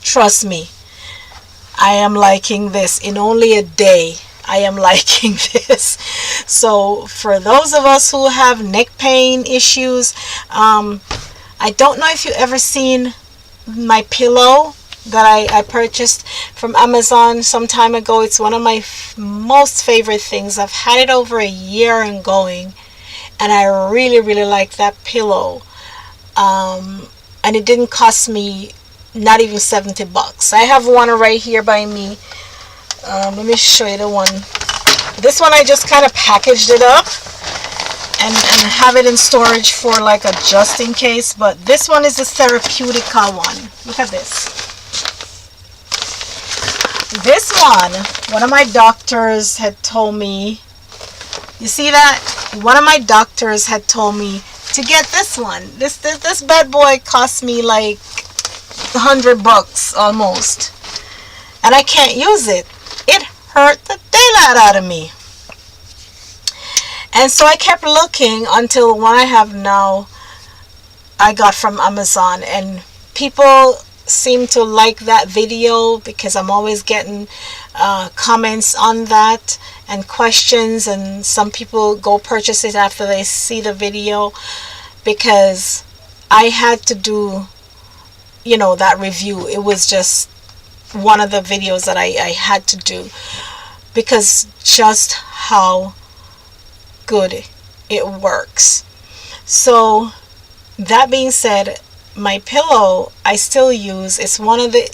Trust me, I am liking this. In only a day, I am liking this. So for those of us who have neck pain issues, I don't know if you ever seen my pillow that I purchased from Amazon some time ago. It's one of my most favorite things. I've had it over a year and going, and I really, really like that pillow. And it didn't cost me not even $70. I have one right here by me. Let me show you the one. This one I just kind of packaged it up and have it in storage for like a just in case. But this one is the Therapeutica one. Look at this. This one of my doctors had told me, you see that? One of my doctors had told me to get this one. This bad boy cost me like $100 almost. And I can't use it. It hurt the daylight out of me. And so I kept looking until one I have now I got from Amazon. And people seem to like that video because I'm always getting comments on that and questions, and some people go purchase it after they see the video, because I had to do that review. It was just one of the videos that I had to do. because just how good it works. So that being said, my pillow I still use. It's one of the,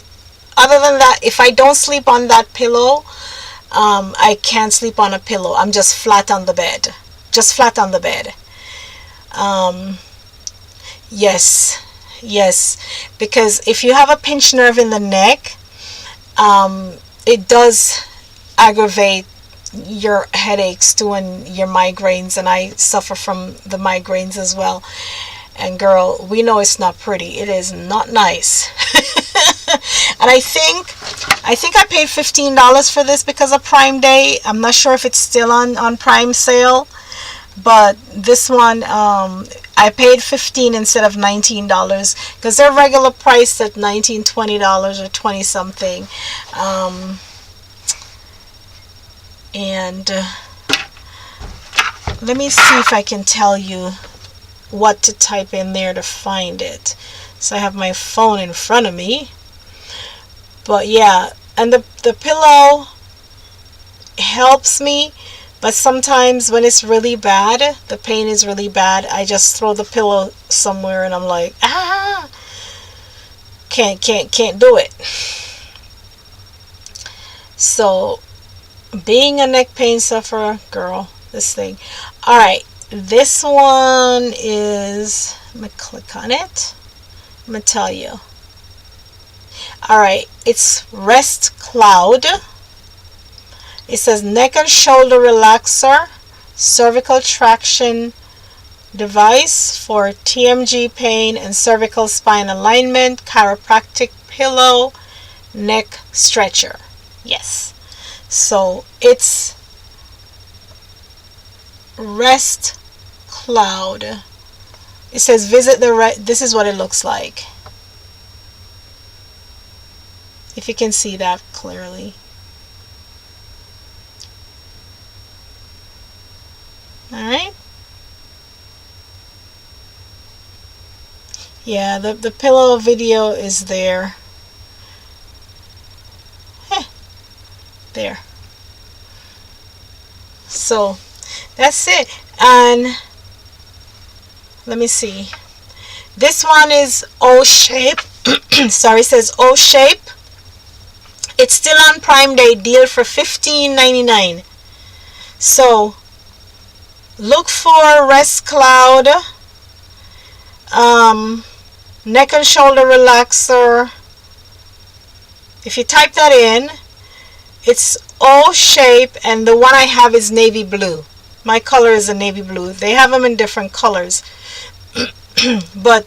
other than that, if I don't sleep on that pillow, I can't sleep on a pillow. I'm just flat on the bed. Just flat on the bed. Yes, yes, because if you have a pinched nerve in the neck, it does aggravate your headaches too and your migraines, and I suffer from the migraines as well. And girl, we know it's not pretty. It is not nice. And I think I paid $15 for this because of Prime Day. I'm not sure if it's still on Prime sale, but this one, I paid $15 instead of $19 because they're regular priced at $19, $20 or 20 something. And let me see if I can tell you what to type in there to find it. So I have my phone in front of me. But yeah, and the pillow helps me, but sometimes when it's really bad, the pain is really bad, I just throw the pillow somewhere and I'm like, can't do it. So being a neck pain sufferer, girl, this thing. All right, this one is, I'm gonna click on it. I'm gonna tell you. All right, it's Rest Cloud. It says neck and shoulder relaxer, cervical traction device for TMG pain and cervical spine alignment, chiropractic pillow, neck stretcher. Yes. So it's Rest Cloud. It says visit the this is what it looks like. If you can see that clearly. Alright. Yeah, the pillow video is there. There. So that's it. And let me see. This one is O shape. Sorry, it says O shape. It's still on Prime Day deal for $15.99. So look for Rest Cloud, neck and shoulder relaxer. If you type that in, it's O shape, and the one I have is navy blue. My color is a navy blue. They have them in different colors. But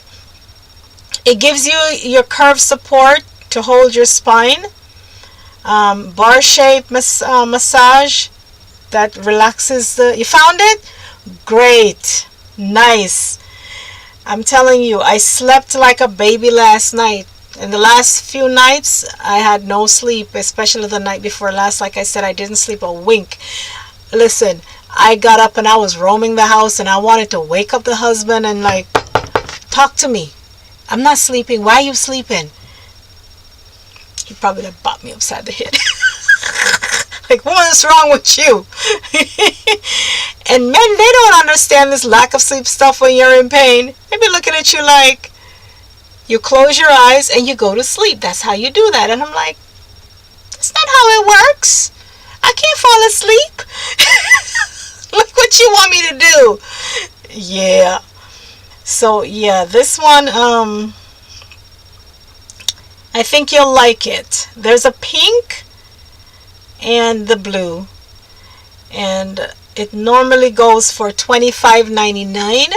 it gives you your curve support to hold your spine. Bar shape massage that relaxes the... You found it? Great. Nice. I'm telling you, I slept like a baby last night. In the last few nights, I had no sleep, especially the night before last. Like I said, I didn't sleep a wink. Listen, I got up and I was roaming the house and I wanted to wake up the husband and like, talk to me. I'm not sleeping. Why are you sleeping? He probably would have bopped me upside the head. Like, what is wrong with you? And men, they don't understand this lack of sleep stuff when you're in pain. They be looking at you like, you close your eyes and you go to sleep. That's how you do that. And I'm like, that's not how it works. I can't fall asleep. Look what you want me to do. Yeah. So, yeah, this one, I think you'll like it. There's a pink and the blue. And it normally goes for $25.99.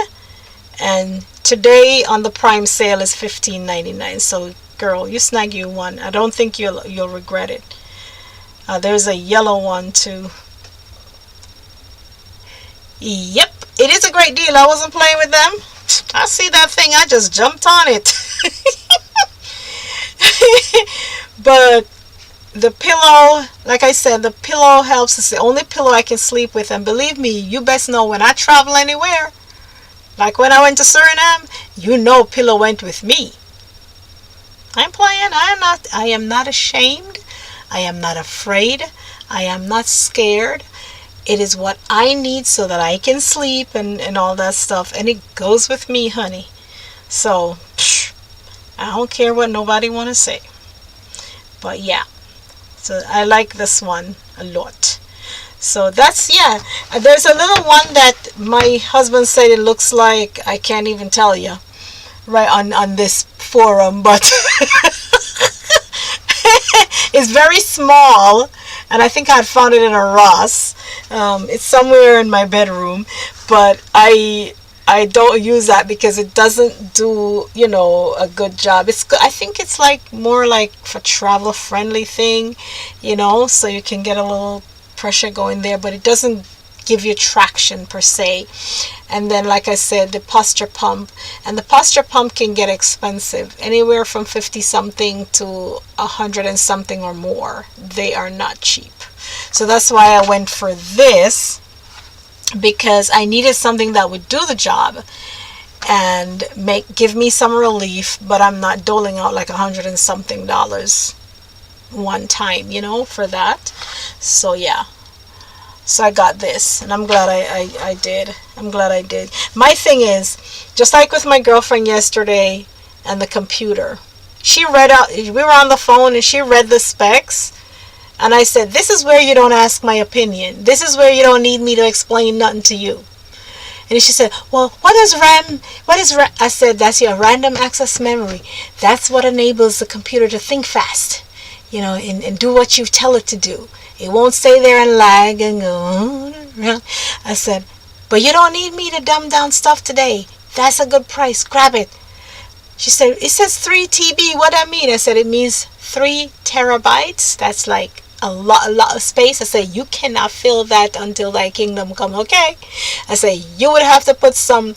And today on the Prime sale is $15.99. So, girl, you snag you one. I don't think you'll regret it. There's a yellow one too. Yep, it is a great deal. I wasn't playing with them. I see that thing. I just jumped on it. But the pillow, like I said, the pillow helps. It's the only pillow I can sleep with. And believe me, you best know when I travel anywhere, like when I went to Suriname, you know pillow went with me. I'm playing. I am not ashamed. I am not afraid. I am not scared. It is what I need so that I can sleep and all that stuff. And it goes with me, honey. So, I don't care what nobody want to say. But yeah, so I like this one a lot. So that's, yeah. There's a little one that my husband said it looks like, I can't even tell you, right on this forum, but it's very small, and I think I had found it in a Ross. It's somewhere in my bedroom, but I don't use that because it doesn't do, a good job. I think it's like more like for travel friendly thing, so you can get a little pressure going there, but it doesn't give you traction per se. And then, like I said, the posture pump, and the posture pump can get expensive, anywhere from 50 something to 100 and something or more. They are not cheap. So that's why I went for this, because I needed something that would do the job and give me some relief, but I'm not doling out like 100 and something dollars one time, for that. So yeah, so I got this, and I'm glad I did. I'm glad I did. My thing is, just like with my girlfriend yesterday and the computer, she read out, we were on the phone and she read the specs, and I said, this is where you don't ask my opinion. This is where you don't need me to explain nothing to you. And she said, well, what is RAM? I said, that's your random access memory. That's what enables the computer to think fast, and do what you tell it to do. It won't stay there and lag and go. I said, but you don't need me to dumb down stuff today. That's a good price. Grab it. She said, it says 3 TB. What I mean? I said, it means 3 terabytes. That's like a lot of space. I said, you cannot fill that until thy kingdom come, okay? I said, you would have to put some,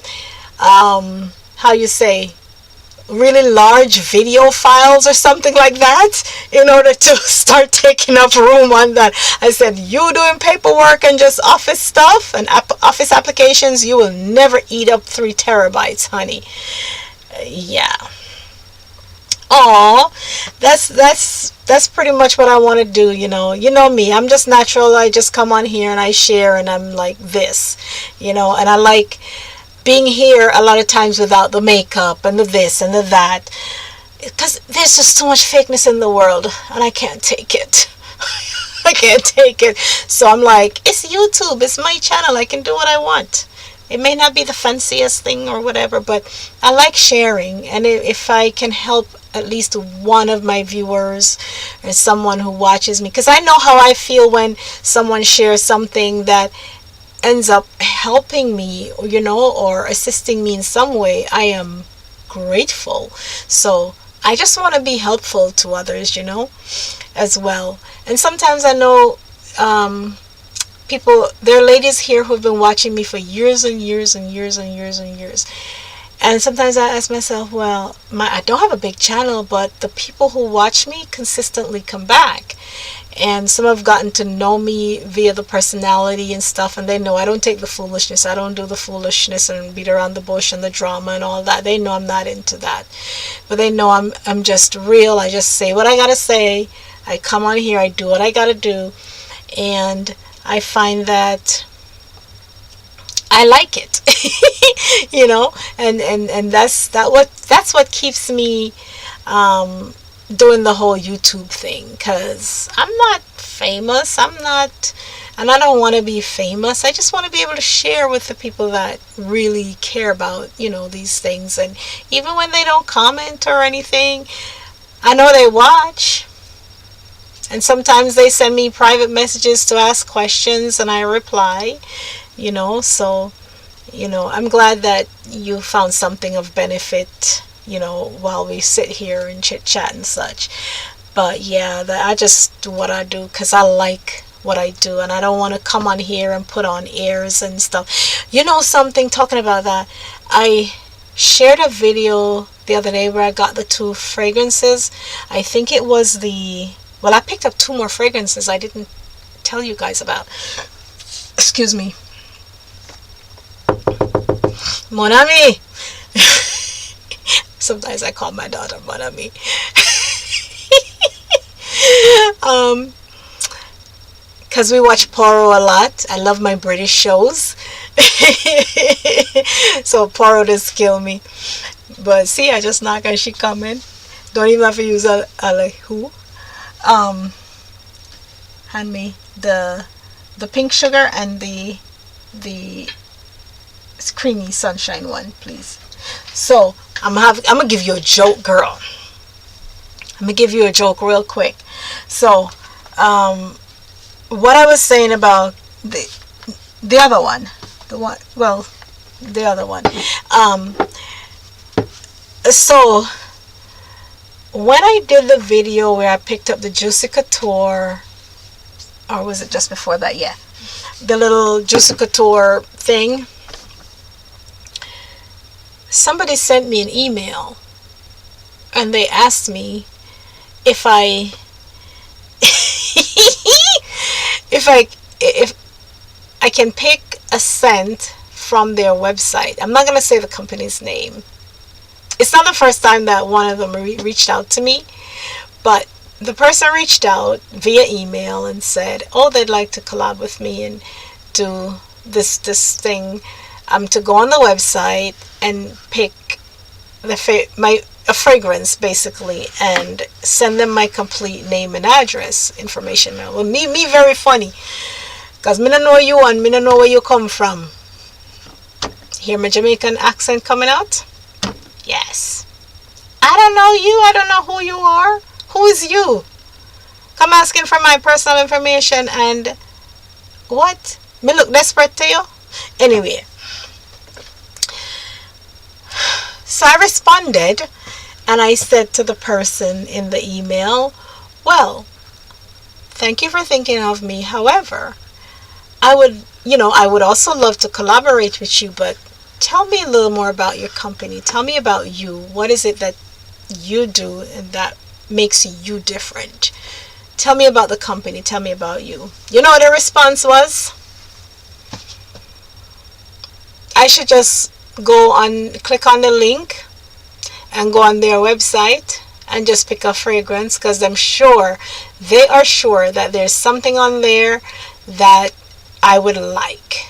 really large video files or something like that in order to start taking up room on that. I said, you doing paperwork and just office stuff and office applications, you will never eat up 3 terabytes, honey. Yeah. Oh, that's pretty much what I want to do, You know me. I'm just natural. I just come on here and I share, and I'm like this, and I like being here a lot of times without the makeup and the this and the that, because there's just so much fakeness in the world, and I can't take it. I can't take it. So I'm like, it's YouTube. It's my channel. I can do what I want. It may not be the fanciest thing or whatever, but I like sharing. And if I can help at least one of my viewers or someone who watches me, because I know how I feel when someone shares something that ends up helping me, or assisting me in some way, I am grateful. So I just want to be helpful to others, as well. And sometimes I know people, there are ladies here who've been watching me for years and years and years and years and years. And sometimes I ask myself, well, I don't have a big channel, but the people who watch me consistently come back. And some have gotten to know me via the personality and stuff, and they know I don't take the foolishness. I don't do the foolishness and beat around the bush and the drama and all that. They know I'm not into that. But they know I'm just real. I just say what I gotta say. I come on here, I do what I gotta do, and I find that I like it. And that's what keeps me doing the whole YouTube thing, because I'm not famous. And I don't want to be famous. I just want to be able to share with the people that really care about, these things. And even when they don't comment or anything, I know they watch. And sometimes they send me private messages to ask questions, and I reply, so, I'm glad that you found something of benefit, while we sit here and chit chat and such. But yeah, I just do what I do because I like what I do, and I don't want to come on here and put on airs and stuff. Something, talking about that, I shared a video the other day where I got the 2 fragrances. I think it was I picked up 2 more fragrances I didn't tell you guys about. Excuse me. Mon ami. Sometimes I call my daughter Mon ami. um, because we watch Poirot a lot. I love my British shows. So Poirot does kill me. But see, I just knock and she come in. Don't even have to use a like who. Hand me the pink sugar and the creamy sunshine one, please. So I'm gonna give you a joke, girl. I'm gonna give you a joke real quick. So what I was saying about the other one, the other one. So when I did the video where I picked up the Juicy Couture, or was it just before that? Yeah, the little Juicy Couture thing. Somebody sent me an email, and they asked me if I if I can pick a scent from their website. I'm not gonna say the company's name. It's not the first time that one of them reached out to me, but the person reached out via email and said, oh, they'd like to collab with me and do this thing, to go on the website and pick a fragrance basically, and send them my complete name and address information. Well, me very funny, because me don't know you and me don't know where you come from. Hear my Jamaican accent coming out? Yes. I don't know you. I don't know who you are. Who is you? Come asking for my personal information and what? Me look desperate to you? Anyway. So I responded and I said to the person in the email, well, thank you for thinking of me. However, I would also love to collaborate with you, but tell me a little more about your company. Tell me about you. What is it that you do and that makes you different? Tell me about the company. Tell me about you. You know what the response was? I should just click on the link and go on their website and just pick a fragrance, because they are sure that there's something on there that I would like.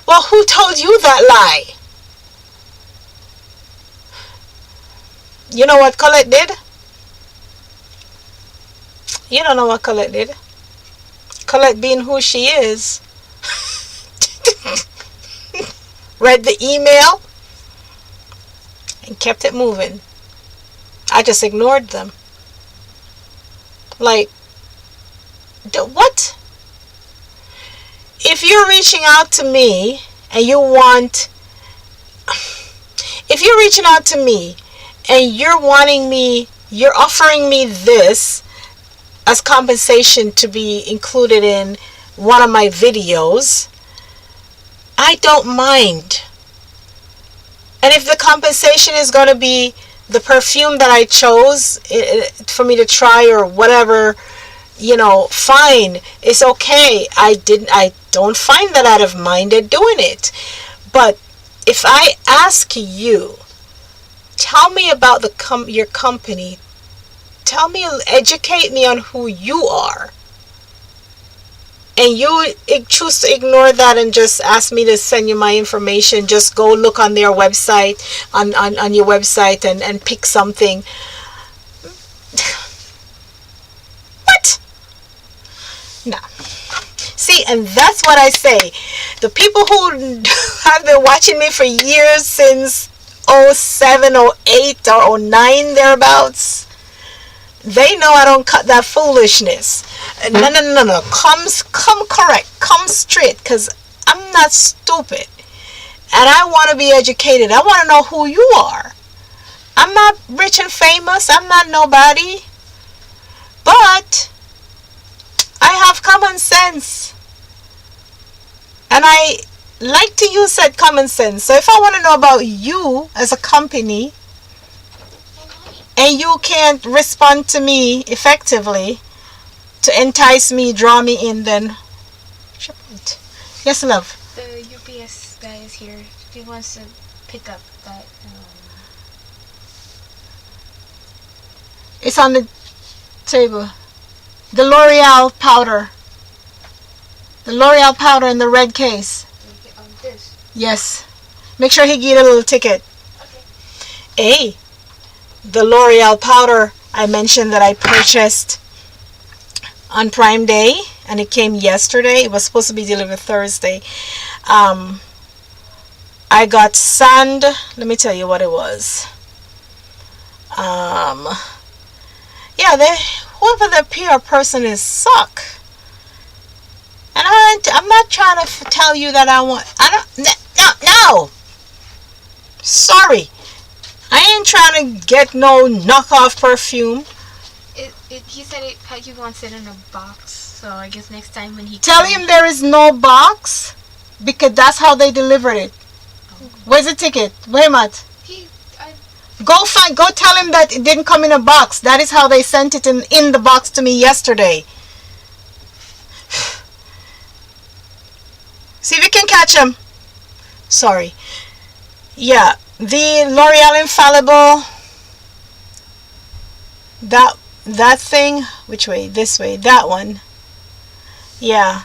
Well, who told you that lie? You know what Colette did? You don't know what Colette did. Colette, being who she is, read the email and kept it moving. I just ignored them. Like, what? If you're reaching out to me and you're offering me this as compensation to be included in one of my videos, I don't mind. And if the compensation is going to be the perfume that I chose for me to try or whatever, fine. It's okay. I don't find that I'd have minded doing it. But if I ask you, tell me about your company, educate me on who you are, and you choose to ignore that and just ask me to send you my information, just go look on their website, on your website and pick something. What? No. See, and that's what I say. The people who have been watching me for years, since 07, 08, or 09 thereabouts, they know I don't cut that foolishness. No. Come correct. Come straight, because I'm not stupid. And I want to be educated. I want to know who you are. I'm not rich and famous. I'm not nobody. But I have common sense. And I like to use that common sense. So if I want to know about you as a company, and you can't respond to me effectively to entice me, draw me in, then yes, love. The UPS guy is here. He wants to pick up that. It's on the. table. The L'Oreal powder. The L'Oreal powder in the red case. This. Yes. Make sure he get a little ticket. Okay. Hey, the L'Oreal powder I mentioned that I purchased on Prime Day, and it came yesterday. It was supposed to be delivered Thursday. I got sand. Let me tell you what it was. Yeah, whoever the PR person is suck. And I'm not trying to tell you that no. Sorry. I ain't trying to get no knockoff perfume. He said he wants it in a box. So I guess next time when he tell him there is no box, because that's how they delivered it. Oh. Where's the ticket? Where Matt? Go tell him that it didn't come in a box. That is how they sent it in the box to me yesterday. See if you can catch him. Sorry. Yeah, the L'Oreal Infallible. That thing. Which way? This way. That one. Yeah.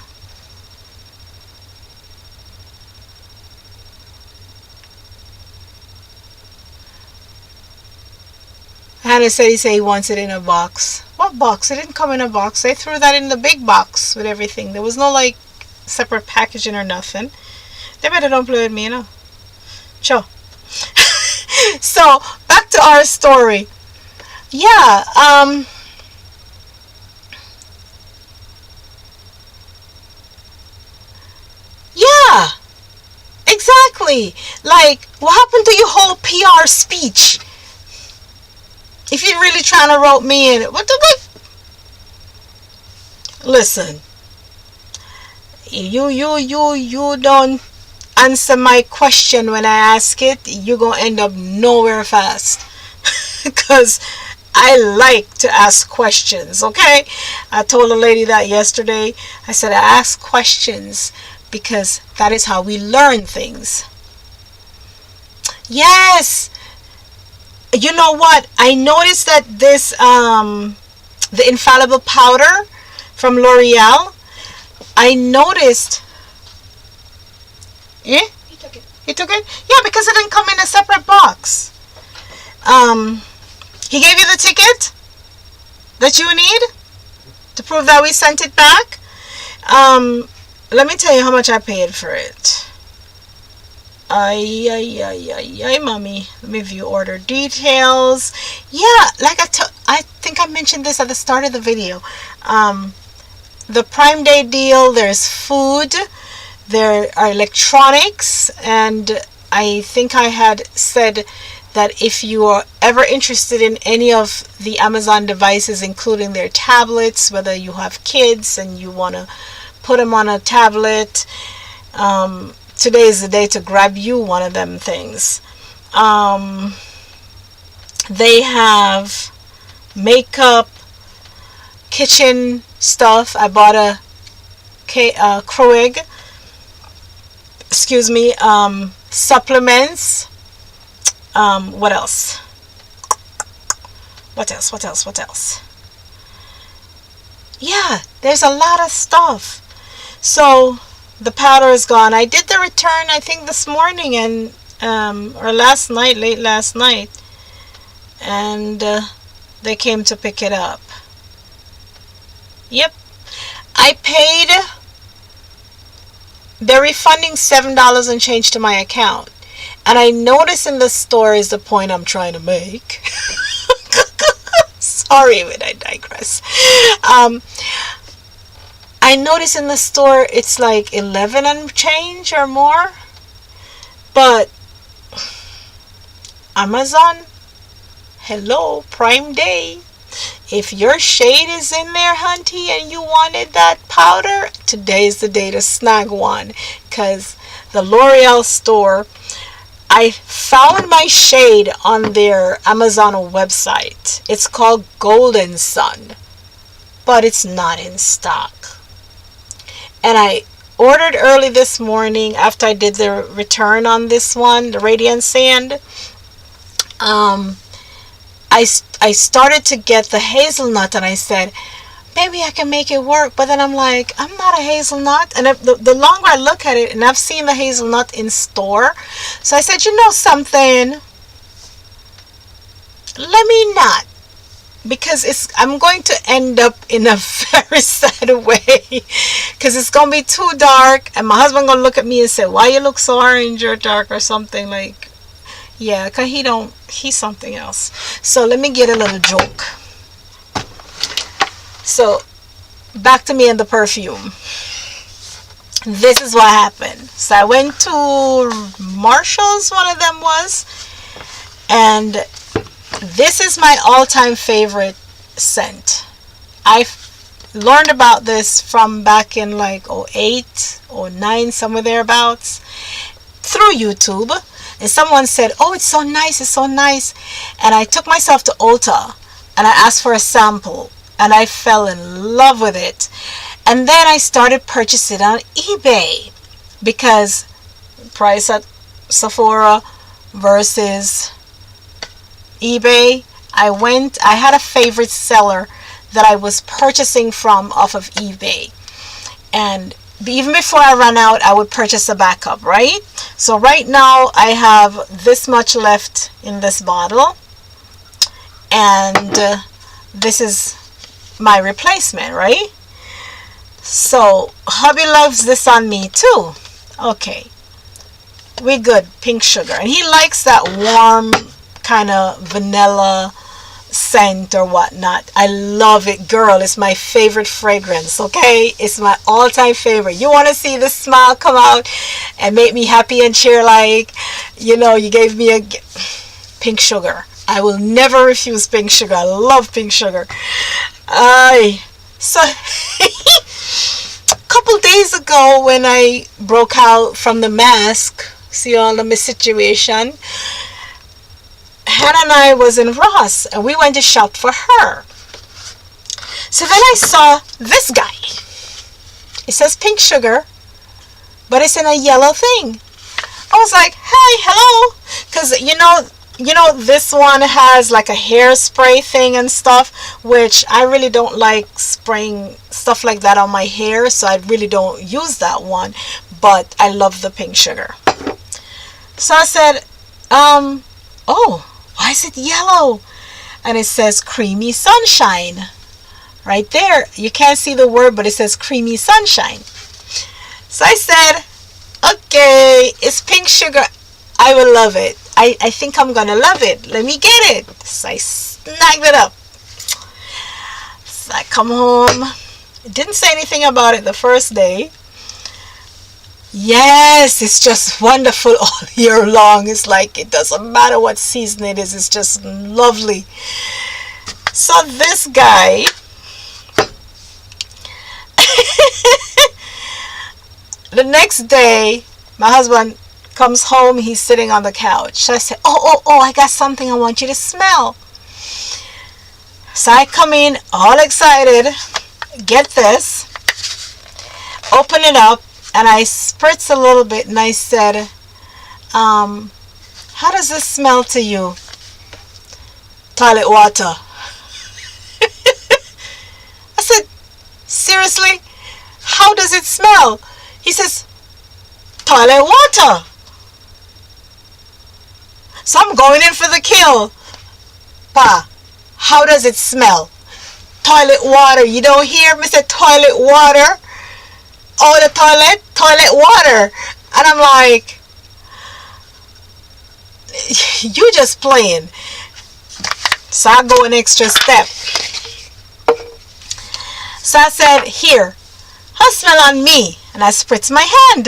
Hannah said he wants it in a box. What box? It didn't come in a box. They threw that in the big box with everything. There was no like separate packaging or nothing. They better don't play with me, you know. Sure. So back to our story. Yeah. Yeah. Exactly. Like, what happened to your whole PR speech? If you're really trying to rope me in, what the? Listen. You don't answer my question when I ask it, you're gonna end up nowhere fast. Because I like to ask questions, okay? I told a lady that yesterday. I said I ask questions because that is how we learn things. Yes. You know what? I noticed that this the infallible powder from L'Oreal, I noticed. Eh? He took it. He took it? Yeah, because it didn't come in a separate box. He gave you the ticket that you need to prove that we sent it back. Let me tell you how much I paid for it. Ay, mommy. Let me view order details. Yeah, like I think I mentioned this at the start of the video. The Prime Day deal, there's food, there are electronics, and I think I had said that if you are ever interested in any of the Amazon devices, including their tablets, whether you have kids and you want to put them on a tablet, today is the day to grab you one of them things. They have makeup, kitchen stuff. I bought a Keurig. Excuse me. Supplements. What else? What else? Yeah, there's a lot of stuff. So the powder is gone. I did the return, I think this morning, and or last night, late last night, and they came to pick it up. Yep, I paid. They're refunding $7 and change to my account, and I notice in the store is the point I'm trying to make. Sorry, but I digress. I notice in the store it's like 11 and change or more, but Amazon, hello, Prime Day. If your shade is in there, hunty, and you wanted that powder, today's the day to snag one, because the L'Oreal store, I found my shade on their Amazon website. It's called Golden Sun, but it's not in stock. And I ordered early this morning after I did the return on this one, the Radiant Sand. I started to get the hazelnut, and I said, maybe I can make it work. But then I'm like, I'm not a hazelnut. And the longer I look at it, and I've seen the hazelnut in store, so I said, you know something, let me not, because I'm going to end up in a very sad way, because it's going to be too dark, and my husband going to look at me and say, why you look so orange or dark or something. Like, yeah, because he's something else. So let me get a little joke. So back to me and the perfume. This is what happened. So I went to Marshall's, one of them was, and this is my all-time favorite scent. I learned about this from back in like 08, 09, somewhere thereabouts, through YouTube. And someone said, oh, it's so nice, it's so nice. And I took myself to Ulta and I asked for a sample, and I fell in love with it. And then I started purchasing it on eBay, because price at Sephora versus eBay. I had a favorite seller that I was purchasing from off of eBay, and even before I ran out, I would purchase a backup, right? So right now I have this much left in this bottle, and this is my replacement, right? So hubby loves this on me too. Okay, we good. Pink sugar, and he likes that warm kind of vanilla scent or whatnot. I love it, girl. It's my favorite fragrance. Okay, it's my all-time favorite. You want to see the smile come out and make me happy and cheer, like, you know, you gave me a pink sugar. I will never refuse pink sugar. I love pink sugar. So a couple days ago, when I broke out from the mask, see all of my situation, Hannah and I was in Ross, and we went to shop for her. So then I saw this guy. It says pink sugar, but it's in a yellow thing. I was like, hey, hello, because you know this one has like a hairspray thing and stuff, which I really don't like spraying stuff like that on my hair, so I really don't use that one, but I love the pink sugar. So I said, oh, why is it yellow? And it says creamy sunshine right there. You can't see the word, but it says creamy sunshine. So I said, okay, it's pink sugar. I will love it. I think I'm gonna love it. Let me get it. So I snagged it up. So I come home. Didn't say anything about it the first day. Yes, it's just wonderful all year long. It's like it doesn't matter what season it is. It's just lovely. So this guy, the next day, my husband comes home. He's sitting on the couch. So I said, oh, I got something I want you to smell. So I come in all excited. Get this. Open it up. And I spritz a little bit, and I said, how does this smell to you? Toilet water. I said, seriously? How does it smell? He says, toilet water. So I'm going in for the kill. Pa, how does it smell? Toilet water. You don't hear me say toilet water? Oh, the toilet water. And I'm like, you just playing. So I go an extra step. So I said, here, I smell on me. And I spritz my hand.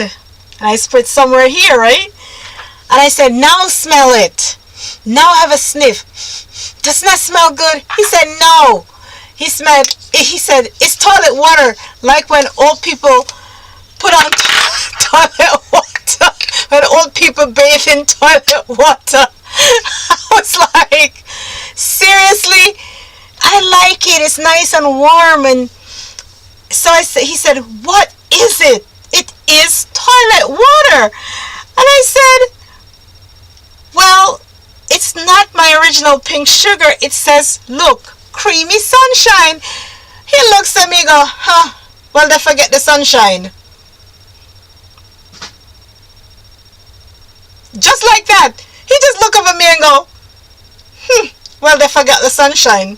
And I spritz somewhere here, right? And I said, now smell it. Now have a sniff. Doesn't that smell good? He said, no. He said, it's toilet water, like when old people put on toilet water, when old people bathe in toilet water. I was like, seriously? I like it. It's nice and warm. And so he said, what is it? It is toilet water. And I said, well, it's not my my original pink sugar, it says, look, creamy sunshine. He looks at me and go, huh, well, they forget the sunshine. Just like that. He just look up at me and go, well, they forgot the sunshine.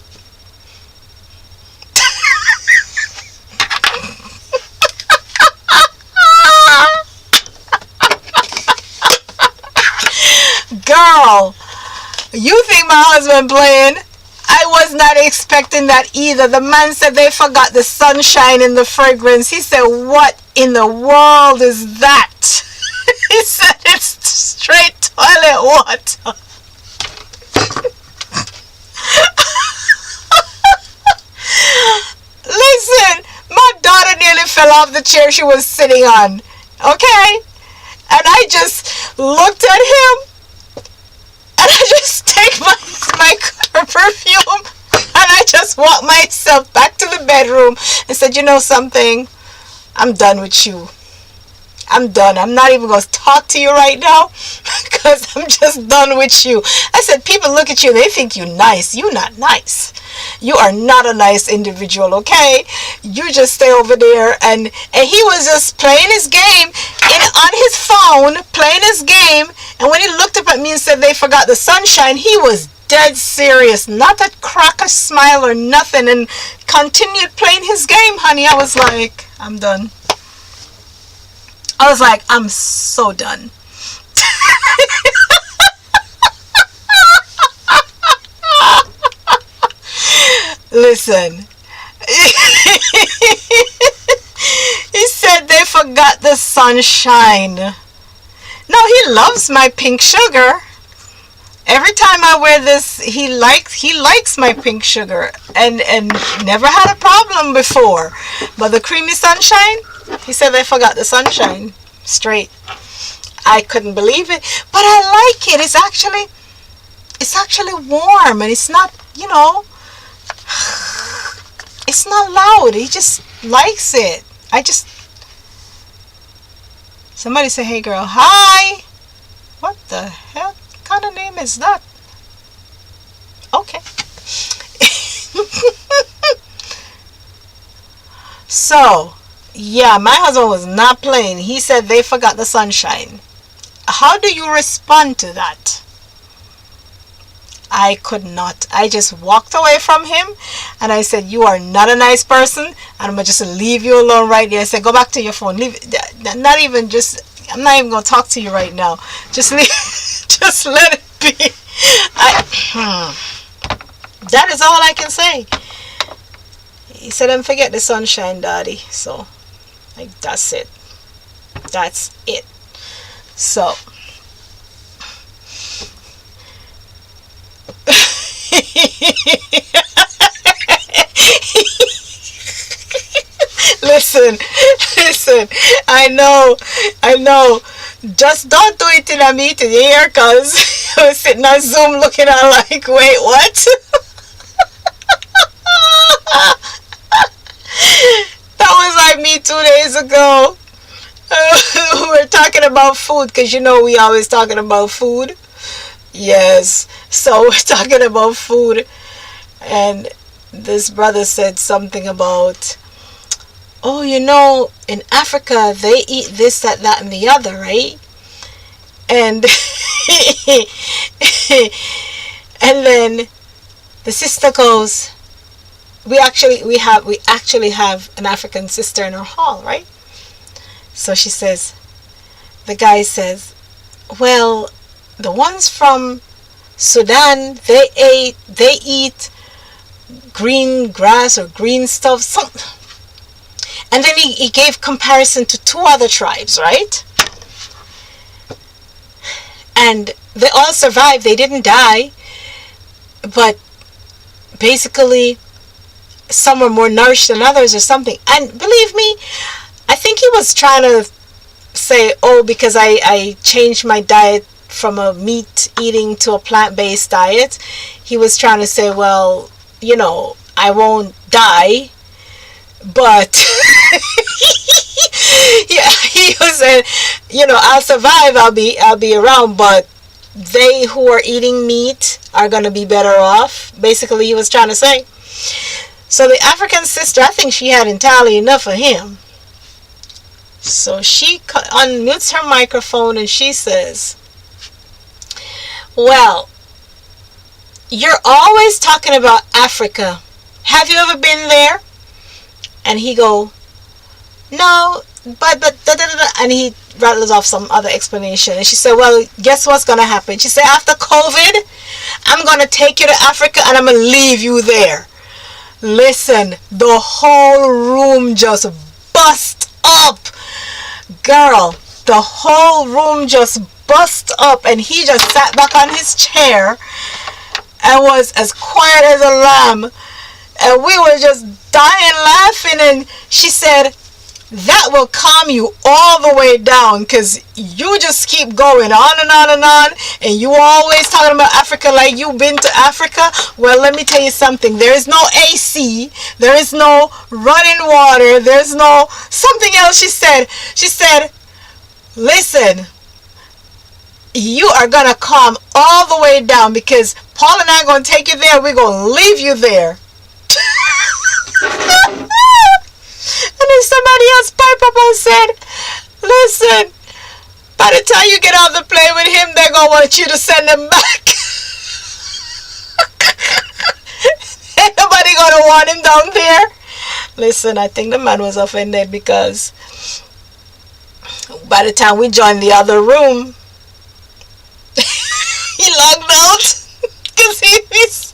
Girl, you think my husband playing? I was not expecting that either. The man said they forgot the sunshine in the fragrance. He said, what in the world is that? He said it's straight toilet water. Listen, my daughter nearly fell off the chair she was sitting on. Okay? And I just looked at him and I just take my perfume and I just walked myself back to the bedroom and said, you know something? I'm done with you. I'm done. I'm not even going to talk to you right now because I'm just done with you. I said, people look at you, they think you're nice. You're not nice. You are not a nice individual, okay? You just stay over there. And he was just playing his game on his phone, playing his game. And when he looked up at me and said they forgot the sunshine, he was dead serious. Not a crack a smile or nothing. And continued playing his game, honey. I was like, I'm done. I was like, I'm so done. Listen. He said they forgot the sunshine. No, he loves my pink sugar. Every time I wear this, he likes my pink sugar and never had a problem before. But the creamy sunshine, he said they forgot the sunshine. Straight. I couldn't believe it. But I like it. It's actually warm and it's not, it's not loud. He just likes it. Somebody say, hey girl, hi. What the hell kind of name is that? Okay. So, yeah, my husband was not playing. He said they forgot the sunshine. How do you respond to that? I could not. I just walked away from him and I said, you are not a nice person and I'm going to just leave you alone right there. I said, go back to your phone. Leave it. I'm not even going to talk to you right now. Just leave. Just let it be. That is all I can say. He said, don't forget the sunshine, daddy. So, like, that's it. That's it. So, listen, I know, just don't do it in a meeting here, cause I was sitting on Zoom looking at like, wait, what? That was like me 2 days ago. We're talking about food, cause we always talking about food. Yes, so we're talking about food, and this brother said something about, oh, in Africa they eat this, that, and the other, right? And and then the sister goes, we actually have an African sister in our hall, right? So she says, the guy says, well, the ones from Sudan, they eat green grass or green stuff, something. And then he gave comparison to 2 other tribes, right? And they all survived. They didn't die. But basically, some were more nourished than others or something. And believe me, I think he was trying to say, oh, because I changed my diet from a meat eating to a plant-based diet. He was trying to say, well, I won't die, but yeah, he was saying, I'll survive, I'll be around, but they who are eating meat are going to be better off. Basically, he was trying to say. So the African sister, I think she had entirely enough for him. So she unmutes her microphone and she says, well, you're always talking about Africa. Have you ever been there? And he go, no, but da, da, da, da. And he rattles off some other explanation. And she said, well, guess what's going to happen? She said, after COVID, I'm going to take you to Africa and I'm going to leave you there. Listen, the whole room just bust up. Girl, the whole room just bust up, and he just sat back on his chair and was as quiet as a lamb. And we were just dying laughing. And she said, that will calm you all the way down, because you just keep going on and on and on, and you always talking about Africa like you've been to Africa. Well, let me tell you something. There is no AC, there is no running water, there's no something else. She said, listen, you are gonna calm all the way down, because Paul and I are gonna take you there. We're gonna leave you there. And then somebody else piped up and said, listen, by the time you get off the plane with him, they're going to want you to send him back. Ain't nobody going to want him down there. Listen, I think the man was offended, because by the time we joined the other room, he logged out because he was...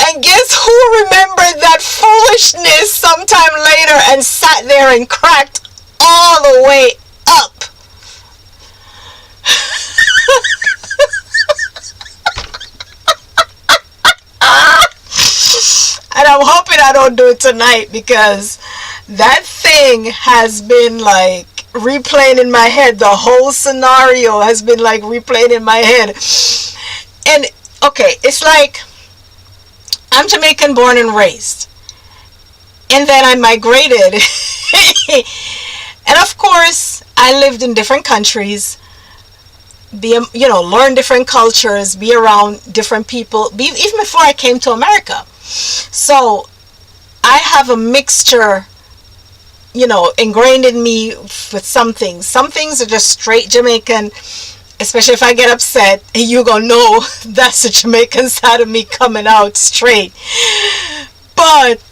And guess who remembered that foolishness sometime later and sat there and cracked all the way up? And I'm hoping I don't do it tonight, because that thing has been like replaying in my head. The whole scenario has been like replaying in my head. And okay, it's like, I'm Jamaican born and raised, and then I migrated. And of course I lived in different countries, learn different cultures, be around different people, even before I came to America. So I have a mixture, ingrained in me with some things. Some things are just straight Jamaican, especially if I get upset, and you're going to know that's the Jamaican side of me coming out straight. But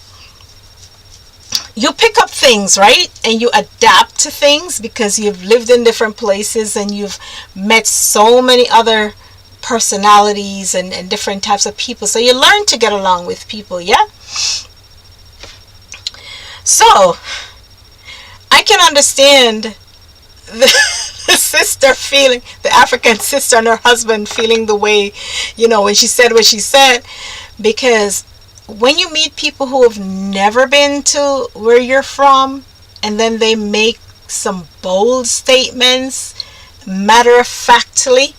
you pick up things, right? And you adapt to things because you've lived in different places and you've met so many other personalities and different types of people. So you learn to get along with people, yeah? So I can understand the sister feeling, the African sister and her husband feeling the way, when she said what she said, because when you meet people who have never been to where you're from, and then they make some bold statements, matter of factly,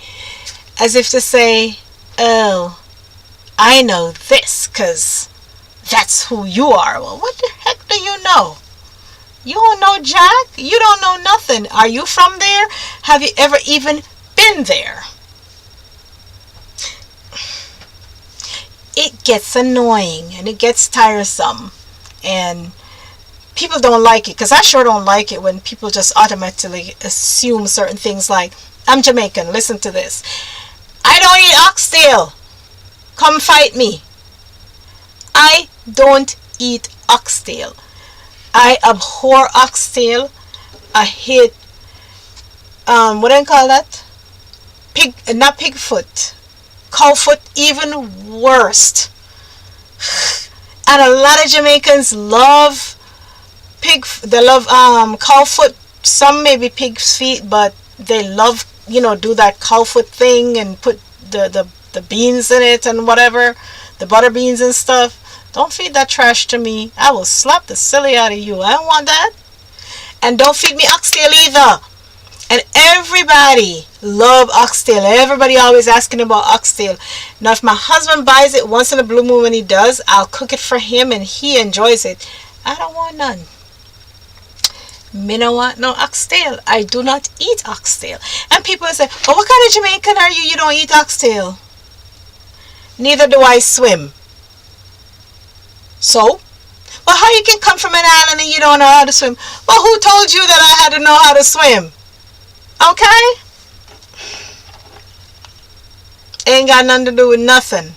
as if to say, oh, I know this because that's who you are. Well, what the heck do you know? You don't know Jack? You don't know nothing. Are you from there? Have you ever even been there? It gets annoying and it gets tiresome, and people don't like it, because I sure don't like it when people just automatically assume certain things like, I'm Jamaican, listen to this. I don't eat oxtail. Come fight me. I don't eat oxtail. I abhor oxtail. I hate, what do I call that? Not pig foot. Cow foot, even worse. And a lot of Jamaicans love they love cow foot. Some maybe pig's feet, but they love, do that cow foot thing and put the beans in it and whatever, the butter beans and stuff. Don't feed that trash to me. I will slap the silly out of you. I don't want that. And don't feed me oxtail either. And everybody love oxtail. Everybody always asking about oxtail. Now, if my husband buys it once in a blue moon, when he does, I'll cook it for him and he enjoys it. I don't want none. Me no want no oxtail. I do not eat oxtail. And people say, oh, what kind of Jamaican are you? You don't eat oxtail. Neither do I swim. So? Well, how you can come from an island and you don't know how to swim? Well, who told you that I had to know how to swim? Okay? Ain't got nothing to do with nothing.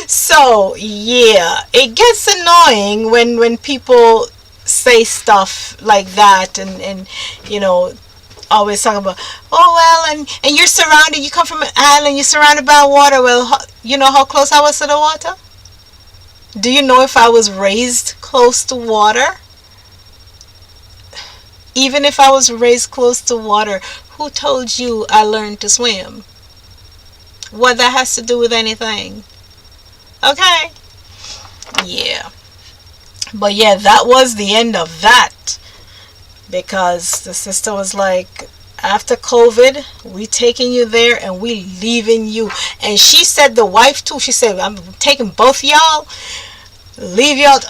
So, yeah, it gets annoying when people say stuff like that and always talk about, oh, well, and you're surrounded, you come from an island, you're surrounded by water. Well, you know how close I was to the water? Do you know if I was raised close to water? Even if I was raised close to water, who told you I learned to swim? What that has to do with anything? Okay? Yeah. But yeah, that was the end of that. Because the sister was like, after COVID, we taking you there and we leaving you. And she said, the wife too, she said, I'm taking both y'all, leave y'all.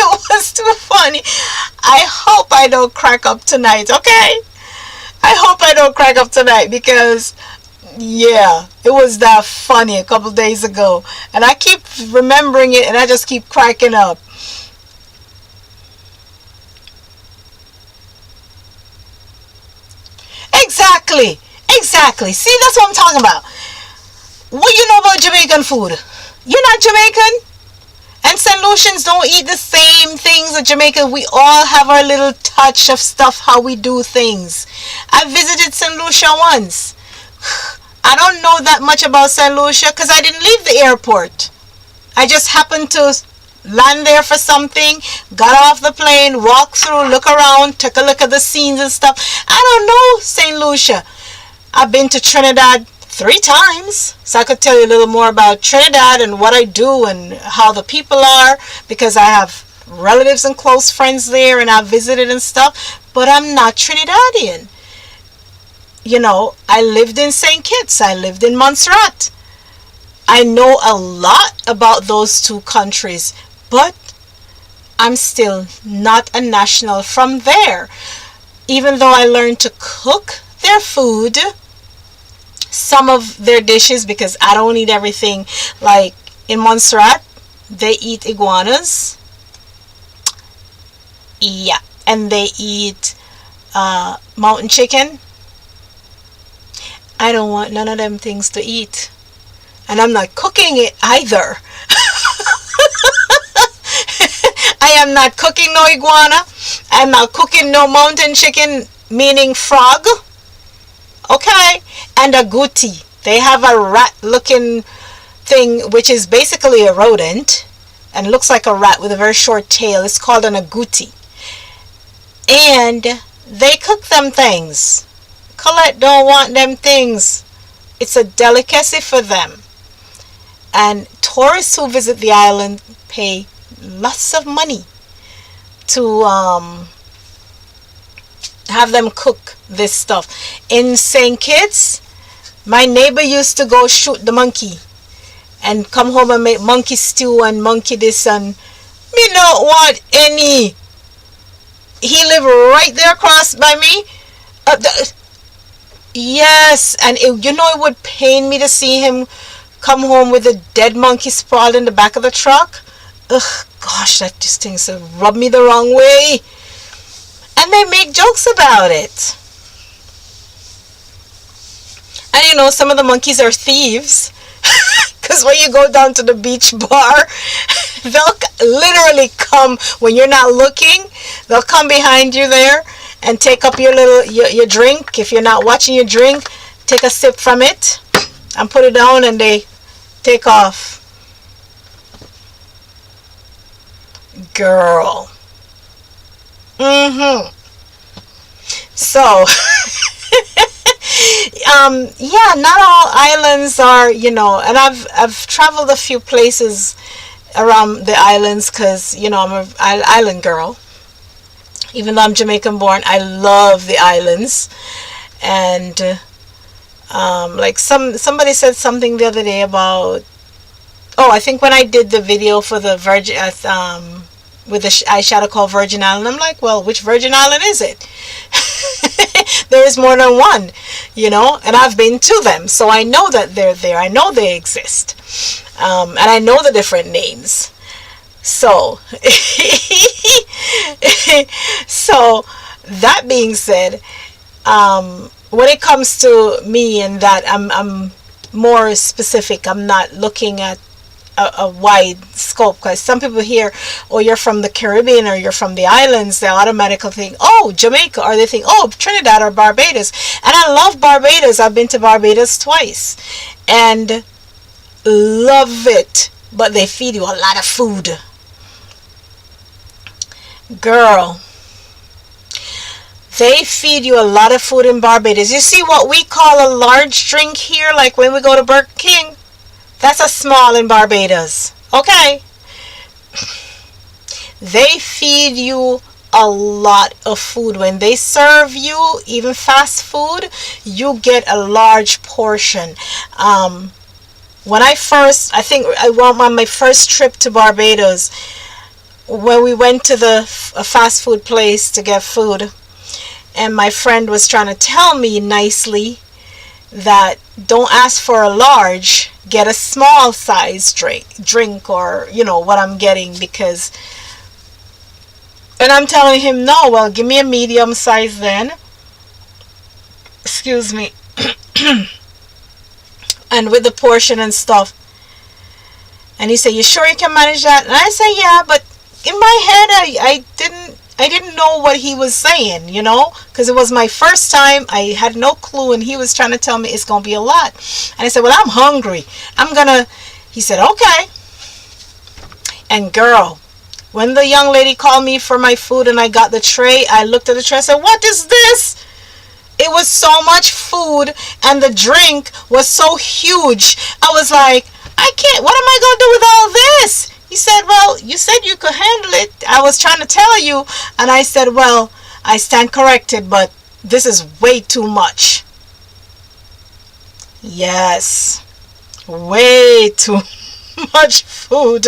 It was too funny. I hope I don't crack up tonight, okay? I hope I don't crack up tonight because, yeah, it was that funny a couple days ago. And I keep remembering it and I just keep cracking up. Exactly. Exactly. See, that's what I'm talking about. What you know about Jamaican food? You're not Jamaican? And St. Lucians don't eat the same things as Jamaica. We all have our little touch of stuff, how we do things. I visited St. Lucia once. I don't know that much about St. Lucia because I didn't leave the airport. I just happened to land there for something, got off the plane, walked through, look around, took a look at the scenes and stuff. I don't know St. Lucia. I've been to Trinidad 3 times, so I could tell you a little more about Trinidad and what I do and how the people are, because I have relatives and close friends there and I've visited and stuff, but I'm not Trinidadian. I lived in St. Kitts, I lived in Montserrat. I know a lot about those 2 countries, but I'm still not a national from there. Even though I learned to cook their food, some of their dishes, because I don't eat everything. Like in Montserrat, they eat iguanas. Yeah. And they eat mountain chicken. I don't want none of them things to eat. And I'm not cooking it either. I am not cooking no iguana. I'm not cooking no mountain chicken, meaning frog. Okay? And a guti. They have a rat looking thing which is basically a rodent and looks like a rat with a very short tail. It's called an agouti. And they cook them things. Colette don't want them things. It's a delicacy for them. And tourists who visit the island pay lots of money to have them cook this stuff. In St. Kitts, my neighbor used to go shoot the monkey and come home and make monkey stew and monkey this, and me not want any. He lived right there across by me. Yes, and it would pain me to see him come home with a dead monkey sprawled in the back of the truck. Ugh, gosh, that just thing so rub me the wrong way. And they make jokes about it. And some of the monkeys are thieves. Because when you go down to the beach bar, they'll literally come when you're not looking. They'll come behind you there and take up your drink. If you're not watching your drink, take a sip from it and put it down, and they take off. Girl. So, yeah, not all islands are, and I've traveled a few places around the islands because, I'm an island girl. Even though I'm Jamaican born, I love the islands. And like somebody said something the other day about, oh, I think when I did the video for the Virgin with the eyeshadow called Virgin Island, I'm like, well, which Virgin Island is it? There is more than one, and I've been to them, so I know that they're there. I know they exist, and I know the different names. So, so that being said, when it comes to me and that, I'm more specific. I'm not looking at a wide scope, because some people hear, oh, you're from the Caribbean or you're from the islands, they automatically think, oh, Jamaica, or they think, oh, Trinidad or Barbados. And I love Barbados. I've been to Barbados twice and love it, but they feed you a lot of food, girl. They feed you a lot of food in Barbados. You see what we call a large drink here, like when we go to Burger King? That's a small in Barbados. Okay? They feed you a lot of food. When they serve you, even fast food, you get a large portion. When I think I went on my first trip to Barbados, when we went to a fast food place to get food, and my friend was trying to tell me nicely that don't ask for a large, get a small size drink, or what I'm getting, because, and I'm telling him, no, well, give me a medium size then, excuse me, and with the portion and stuff. And he said, you sure you can manage that? And I said, yeah, but in my head I didn't know what he was saying, because it was my first time. I had no clue, and he was trying to tell me it's going to be a lot. And I said, well, I'm hungry. He said, okay. And girl, when the young lady called me for my food and I got the tray, I looked at the tray and said, what is this? It was so much food, and the drink was so huge. I was like, I can't, what am I going to do with all this? He said, well, you said you could handle it. I was trying to tell you. And I said, well, I stand corrected, but this is way too much. Yes, way too much food.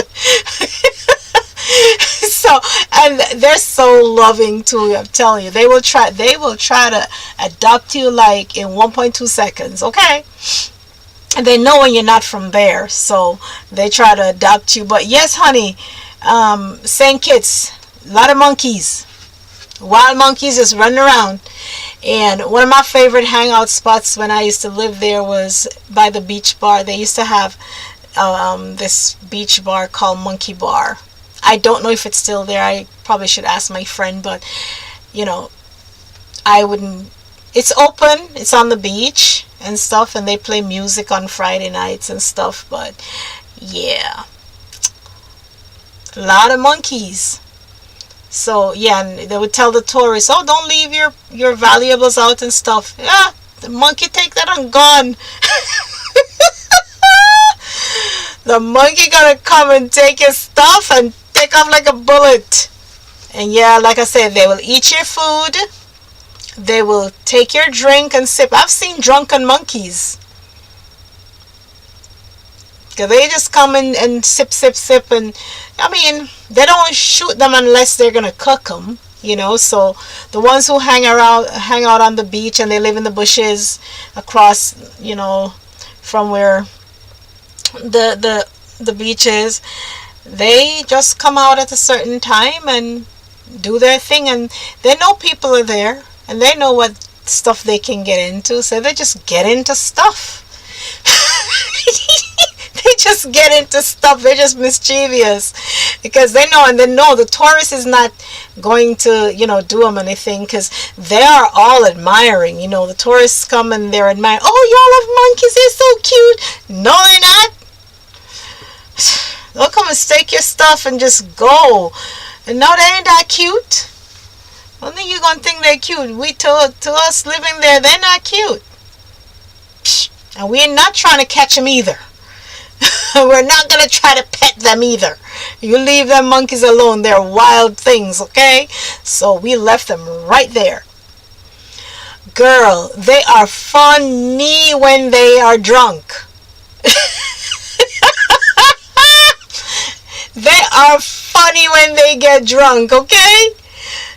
So, and they're so loving too, I'm telling you. They will try to adopt you like in 1.2 seconds, okay? And they know when you're not from there, so they try to adopt you. But yes, honey, St. Kitts, a lot of monkeys, wild monkeys just running around. And one of my favorite hangout spots when I used to live there was by the beach bar. They used to have this beach bar called Monkey Bar. I don't know if it's still there. I probably should ask my friend, but I wouldn't. It's open. It's on the beach and stuff, and they play music on Friday nights and stuff. But yeah, a lot of monkeys. So yeah, and they would tell the tourists, oh, don't leave your valuables out and stuff. Yeah, the monkey take that and gone. The monkey gonna come and take your stuff and take off like a bullet. And yeah, like I said, they will eat your food. They will take your drink and sip. I've seen drunken monkeys. Because they just come and sip, sip, sip. And I mean, they don't shoot them unless they're going to cook them. So the ones who hang out on the beach and they live in the bushes across, from where the beach is, they just come out at a certain time and do their thing. And they know people are there. And they know what stuff they can get into, so they just get into stuff. They just get into stuff. They're just mischievous because they know, and they know the tourist is not going to, do them anything, because they are all admiring. The tourists come and they're admiring. Oh, y'all have monkeys. They're so cute. No, they're not. They'll come and stake your stuff and just go. And no, they ain't that cute. Only you gonna think they're cute. To us living there, they're not cute. And we're not trying to catch them either. We're not gonna try to pet them either. You leave them monkeys alone. They're wild things, okay? So we left them right there. Girl, they are funny when they are drunk. They are funny when they get drunk, okay?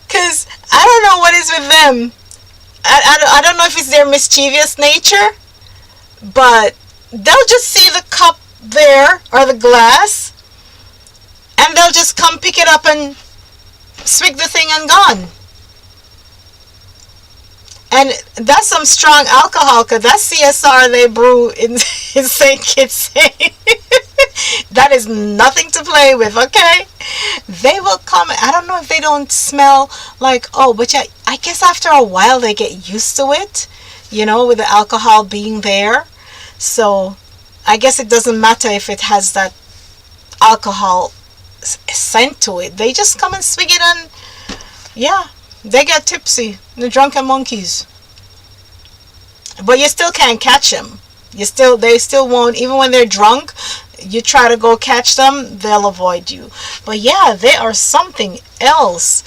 Because I don't know what is with them. I don't know if it's their mischievous nature, but they'll just see the cup there or the glass, and they'll just come pick it up and swig the thing and gone. And that's some strong alcohol, because that's CSR they brew in St. Kitts. That is nothing to play with, okay? They will come. I don't know if they don't smell like, oh, but yeah, I guess after a while they get used to it, with the alcohol being there. So I guess it doesn't matter if it has that alcohol scent to it. They just come and swig it, and yeah, they get tipsy. The drunken monkeys. But you still can't catch them. They still won't, even when they're drunk. You try to go catch them, they'll avoid you. But yeah, they are something else.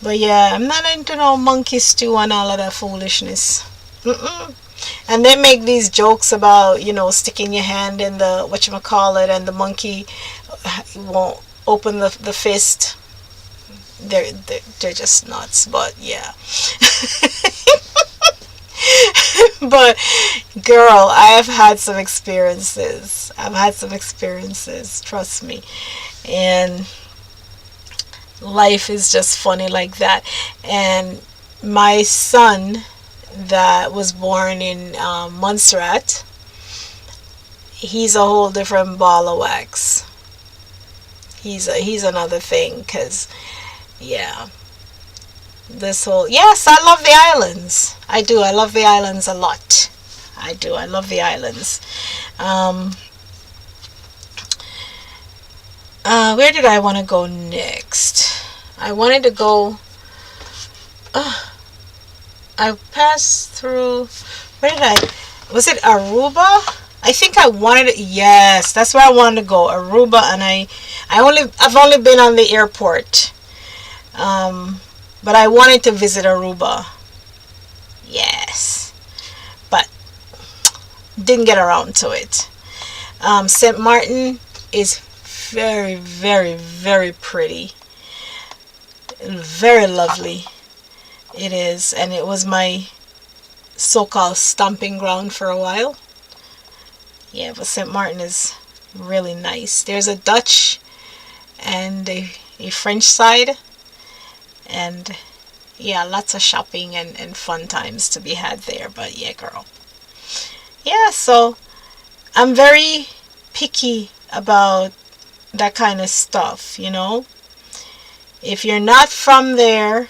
But yeah, I'm not into no monkey stew and all of that foolishness. And they make these jokes about, sticking your hand in the whatchamacallit, and the monkey won't open the fist. They're just nuts. But yeah. But girl, I have had some experiences. Trust me. And life is just funny like that. And my son that was born in Montserrat, he's a whole different ball of wax. He's another thing, because yeah, yes, I love the islands. I do. I love the islands a lot. I do. I love the islands. Where did I want to go next? I wanted to go. I passed through. Where did I? Was it Aruba? I think I wanted. Yes, that's where I wanted to go. Aruba, and I've only been on the airport. But I wanted to visit Aruba. Yes. But didn't get around to it. St. Martin is very, very, very pretty. Very lovely. It is. And it was my so-called stomping ground for a while. Yeah, but St. Martin is really nice. There's a Dutch and a French side. And yeah, lots of shopping and fun times to be had there. But yeah, girl. Yeah, so I'm very picky about that kind of stuff, If you're not from there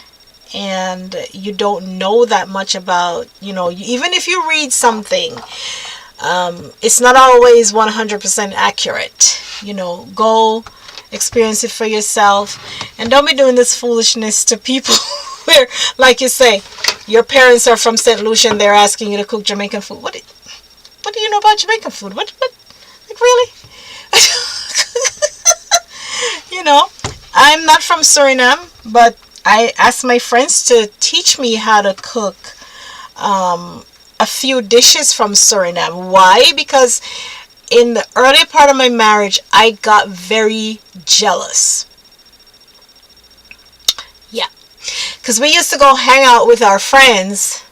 and you don't know that much about, even if you read something, it's not always 100% accurate. Go experience it for yourself, and don't be doing this foolishness to people where, like you say, your parents are from St. Lucia and they're asking you to cook Jamaican food. What do you know about Jamaican food? What like, really? I'm not from Suriname, but I asked my friends to teach me how to cook a few dishes from Suriname. Why? Because in the early part of my marriage, I got very jealous. Yeah. Because we used to go hang out with our friends.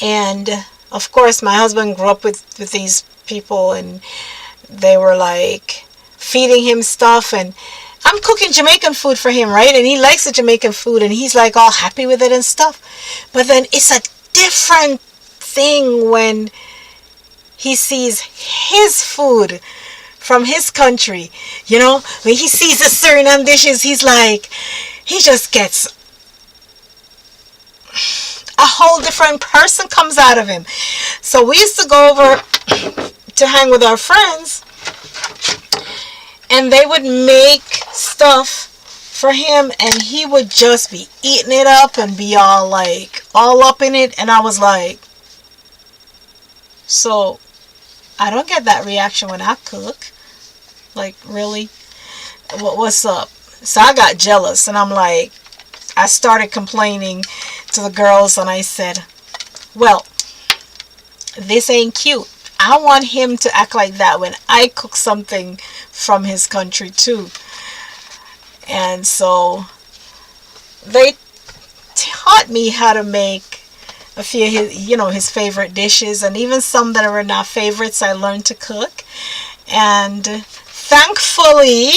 And, of course, my husband grew up with these people. And they were, like, feeding him stuff. And I'm cooking Jamaican food for him, right? And he likes the Jamaican food. And he's, like, all happy with it and stuff. But then it's a different thing when he sees his food from his country. When he sees the Suriname dishes, he's like, he just gets a whole different person comes out of him. So we used to go over to hang with our friends, and they would make stuff for him, and he would just be eating it up and be all up in it. And I was like, so I don't get that reaction when I cook. Like, really? What's up? So I got jealous, and I'm like, I started complaining to the girls, and I said, well, this ain't cute. I want him to act like that when I cook something from his country too. And so they taught me how to make a few of his, his favorite dishes, and even some that were not favorites I learned to cook. And thankfully,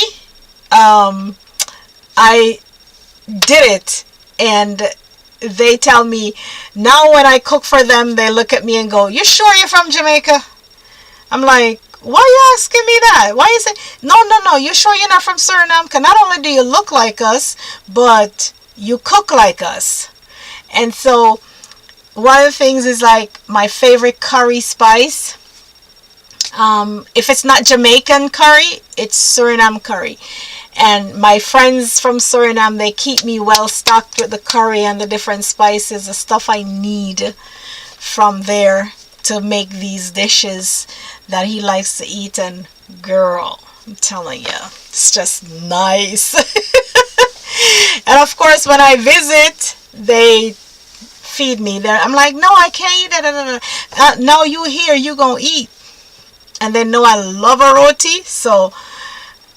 I did it, and they tell me now when I cook for them, they look at me and go, "You sure you're from Jamaica?" I'm like, "Why are you asking me that? Why is it? No, no, no. You sure you're not from Suriname? Because not only do you look like us, but you cook like us." And so one of the things is like my favorite curry spice. If it's not Jamaican curry, it's Suriname curry. And my friends from Suriname, they keep me well stocked with the curry and the different spices, the stuff I need from there to make these dishes that he likes to eat. And girl, I'm telling you, it's just nice. And of course, when I visit, they feed me. I'm like, no, I can't eat it. No, you here, you gonna eat. And they know I love a roti, so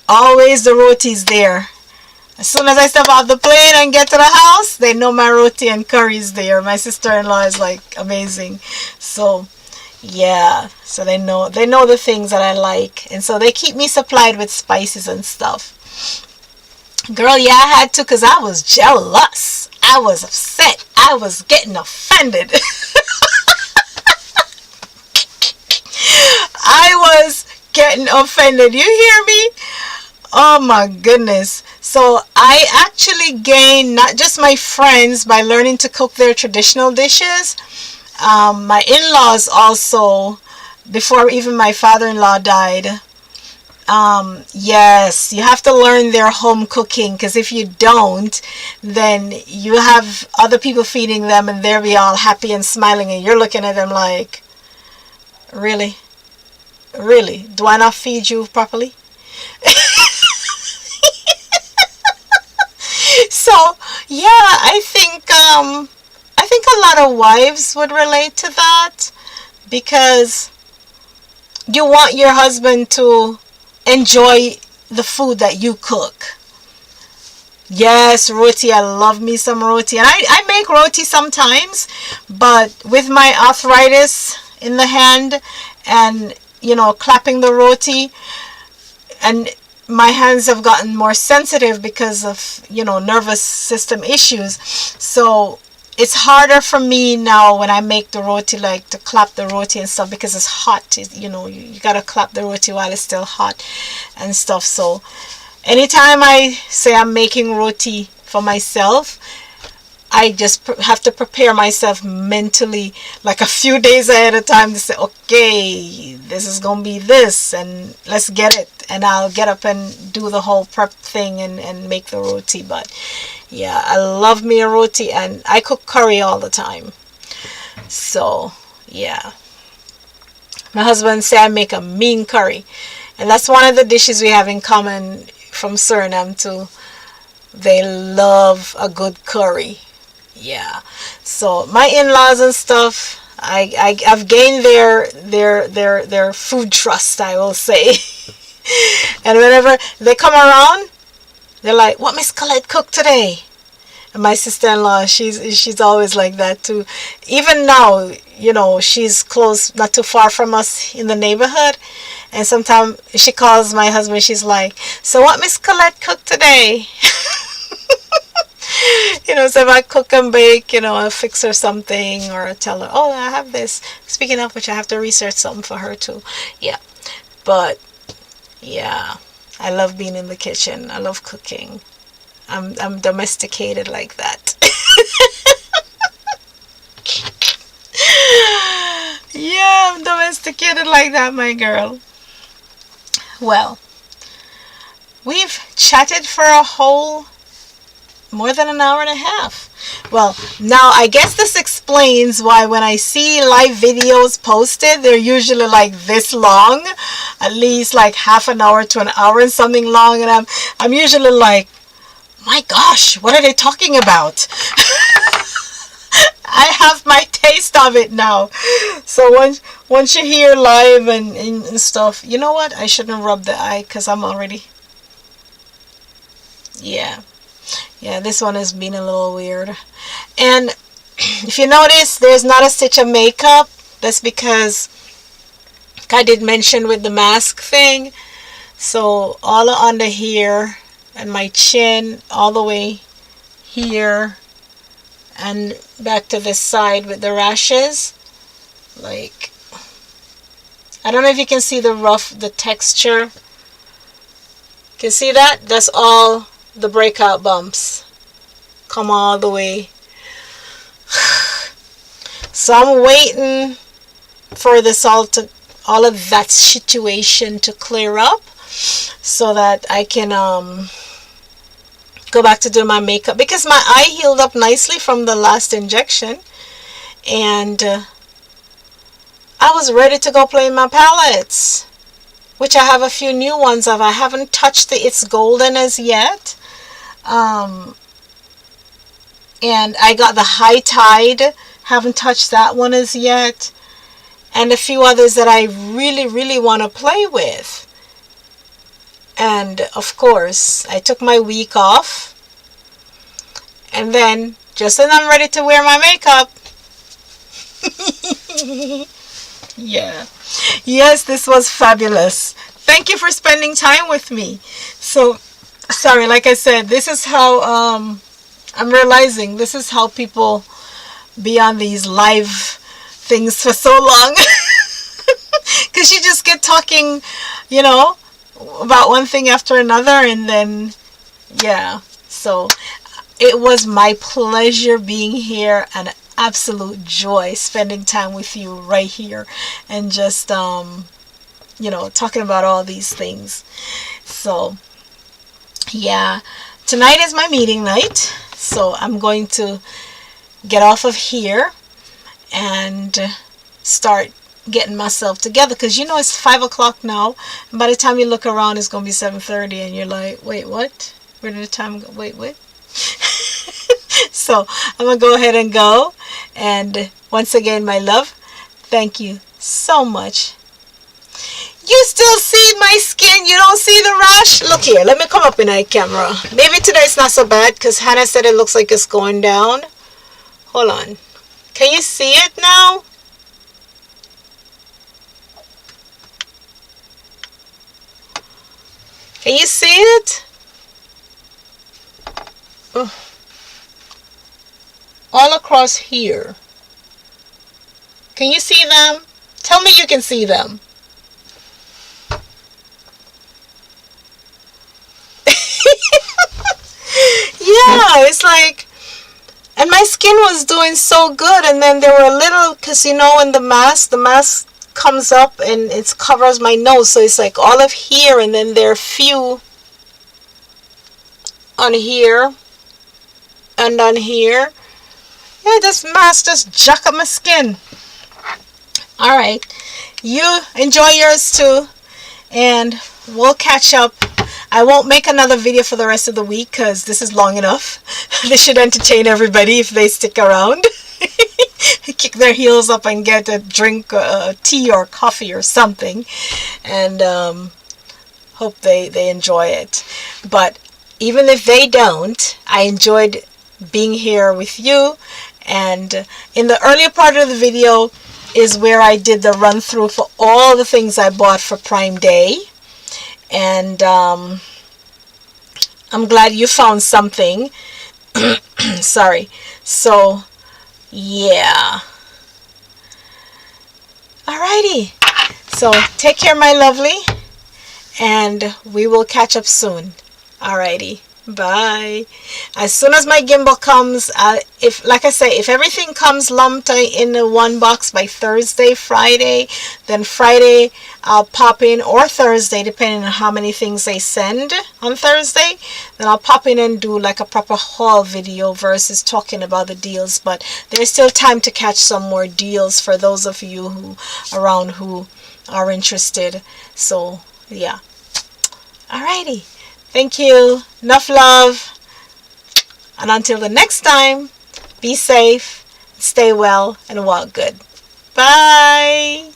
always the roti's there. As soon as I step off the plane and get to the house, they know my roti and curry is there. My sister-in-law is like amazing. So yeah, so they know the things that I like, and so they keep me supplied with spices and stuff. Girl, yeah, I had to, because I was jealous. I was upset. I was getting offended. I was getting offended. You hear me? Oh my goodness. So I actually gained not just my friends by learning to cook their traditional dishes. My in-laws also, before even my father-in-law died. Yes, you have to learn their home cooking, because if you don't, then you have other people feeding them and they'll be all happy and smiling, and you're looking at them like, really? Really? Do I not feed you properly? So yeah, I think a lot of wives would relate to that, because you want your husband to enjoy the food that you cook. Yes, roti. I love me some roti. And I make roti sometimes, but with my arthritis in the hand and, clapping the roti, and my hands have gotten more sensitive because of, nervous system issues. So it's harder for me now when I make the roti, like to clap the roti and stuff, because it's hot. You gotta clap the roti while it's still hot and stuff. So anytime I say I'm making roti for myself, I just have to prepare myself mentally, like a few days ahead of time, to say, okay, this is going to be this, and let's get it. And I'll get up and do the whole prep thing and make the roti. But yeah, I love me a roti, and I cook curry all the time. So yeah. My husband say I make a mean curry. And that's one of the dishes we have in common from Suriname too. They love a good curry. Yeah. So my in-laws and stuff, I've gained their food trust, I will say. And whenever they come around, they're like, "What Miss Colette cooked today?" And my sister-in-law, she's always like that too. Even now, she's close, not too far from us in the neighborhood. And sometimes she calls my husband, she's like, "So what Miss Colette cooked today?" So if I cook and bake, I'll fix her something, or I'll tell her, "Oh, I have this." Speaking of which, I have to research something for her too. Yeah. But yeah, I love being in the kitchen. I love cooking. I'm domesticated like that. Yeah, I'm domesticated like that, my girl. Well, we've chatted for a whole more than an hour and a half. Well, now I guess this explains why when I see live videos posted, they're usually like this long, at least like half an hour to an hour and something long, and I'm usually like, my gosh, what are they talking about? I have my taste of it now. So once you hear live and stuff, you know what? I shouldn't rub the eye because I'm already, yeah. Yeah, this one has been a little weird. And if you notice, there's not a stitch of makeup. That's because I did mention with the mask thing. So all under here and my chin, all the way here and back to this side with the rashes. Like, I don't know if you can see the texture. Can you see that? That's all the breakout bumps. Come all the way. So I'm waiting for this all of that situation to clear up so that I can go back to do my makeup, because my eye healed up nicely from the last injection, and I was ready to go play my palettes, which I have a few new ones of. I haven't touched the It's Golden as yet. And I got the High Tide, haven't touched that one as yet, and a few others that I really want to play with. And of course, I took my week off, and then just when I'm ready to wear my makeup, yeah, yes, this was fabulous. Thank you for spending time with me. So sorry, like I said, this is how I'm realizing this is how people be on these live things for so long, because you just get talking, you know, about one thing after another, and then yeah. So it was my pleasure being here, an absolute joy spending time with you right here, and just you know, talking about all these things. So yeah, tonight is my meeting night, so I'm going to get off of here and start getting myself together, because you know it's 5 o'clock now, and by the time you look around it's gonna be 7:30, and you're like, wait, what? Where did the time go? Wait. So I'm gonna go ahead and go, and once again, my love, thank you so much. You still see my skin? You don't see the rash? Look here, let me come up in eye camera. Maybe today it's not so bad because Hannah said it looks like it's going down. Hold on, can you see it now? Can you see it? Oh. All across here. Can you see them? Tell me you can see them. Yeah, it's like, and my skin was doing so good, and then there were a little, because you know, in the mask comes up and it covers my nose, so it's like all of here, and then there are few on here and on here. Yeah, this mask just jack up my skin. All right, you enjoy yours too, and we'll catch up. I won't make another video for the rest of the week because this is long enough. This should entertain everybody if they stick around. Kick their heels up and get a drink, tea or coffee or something, and hope they enjoy it. But even if they don't, I enjoyed being here with you. And in the earlier part of the video is where I did the run through for all the things I bought for Prime Day. And I'm glad you found something. Sorry. So yeah, alrighty, so take care, my lovely, and we will catch up soon. Alrighty, Bye. As soon as my gimbal comes, if like I say, if everything comes lumped in the one box by Thursday, Friday, then Friday I'll pop in, or Thursday, depending on how many things they send on Thursday. Then I'll pop in and do like a proper haul video versus talking about the deals. But there's still time to catch some more deals for those of you who around who are interested. So yeah. Alrighty. Thank you. Enough love. And until the next time, be safe, stay well, and walk good. Bye.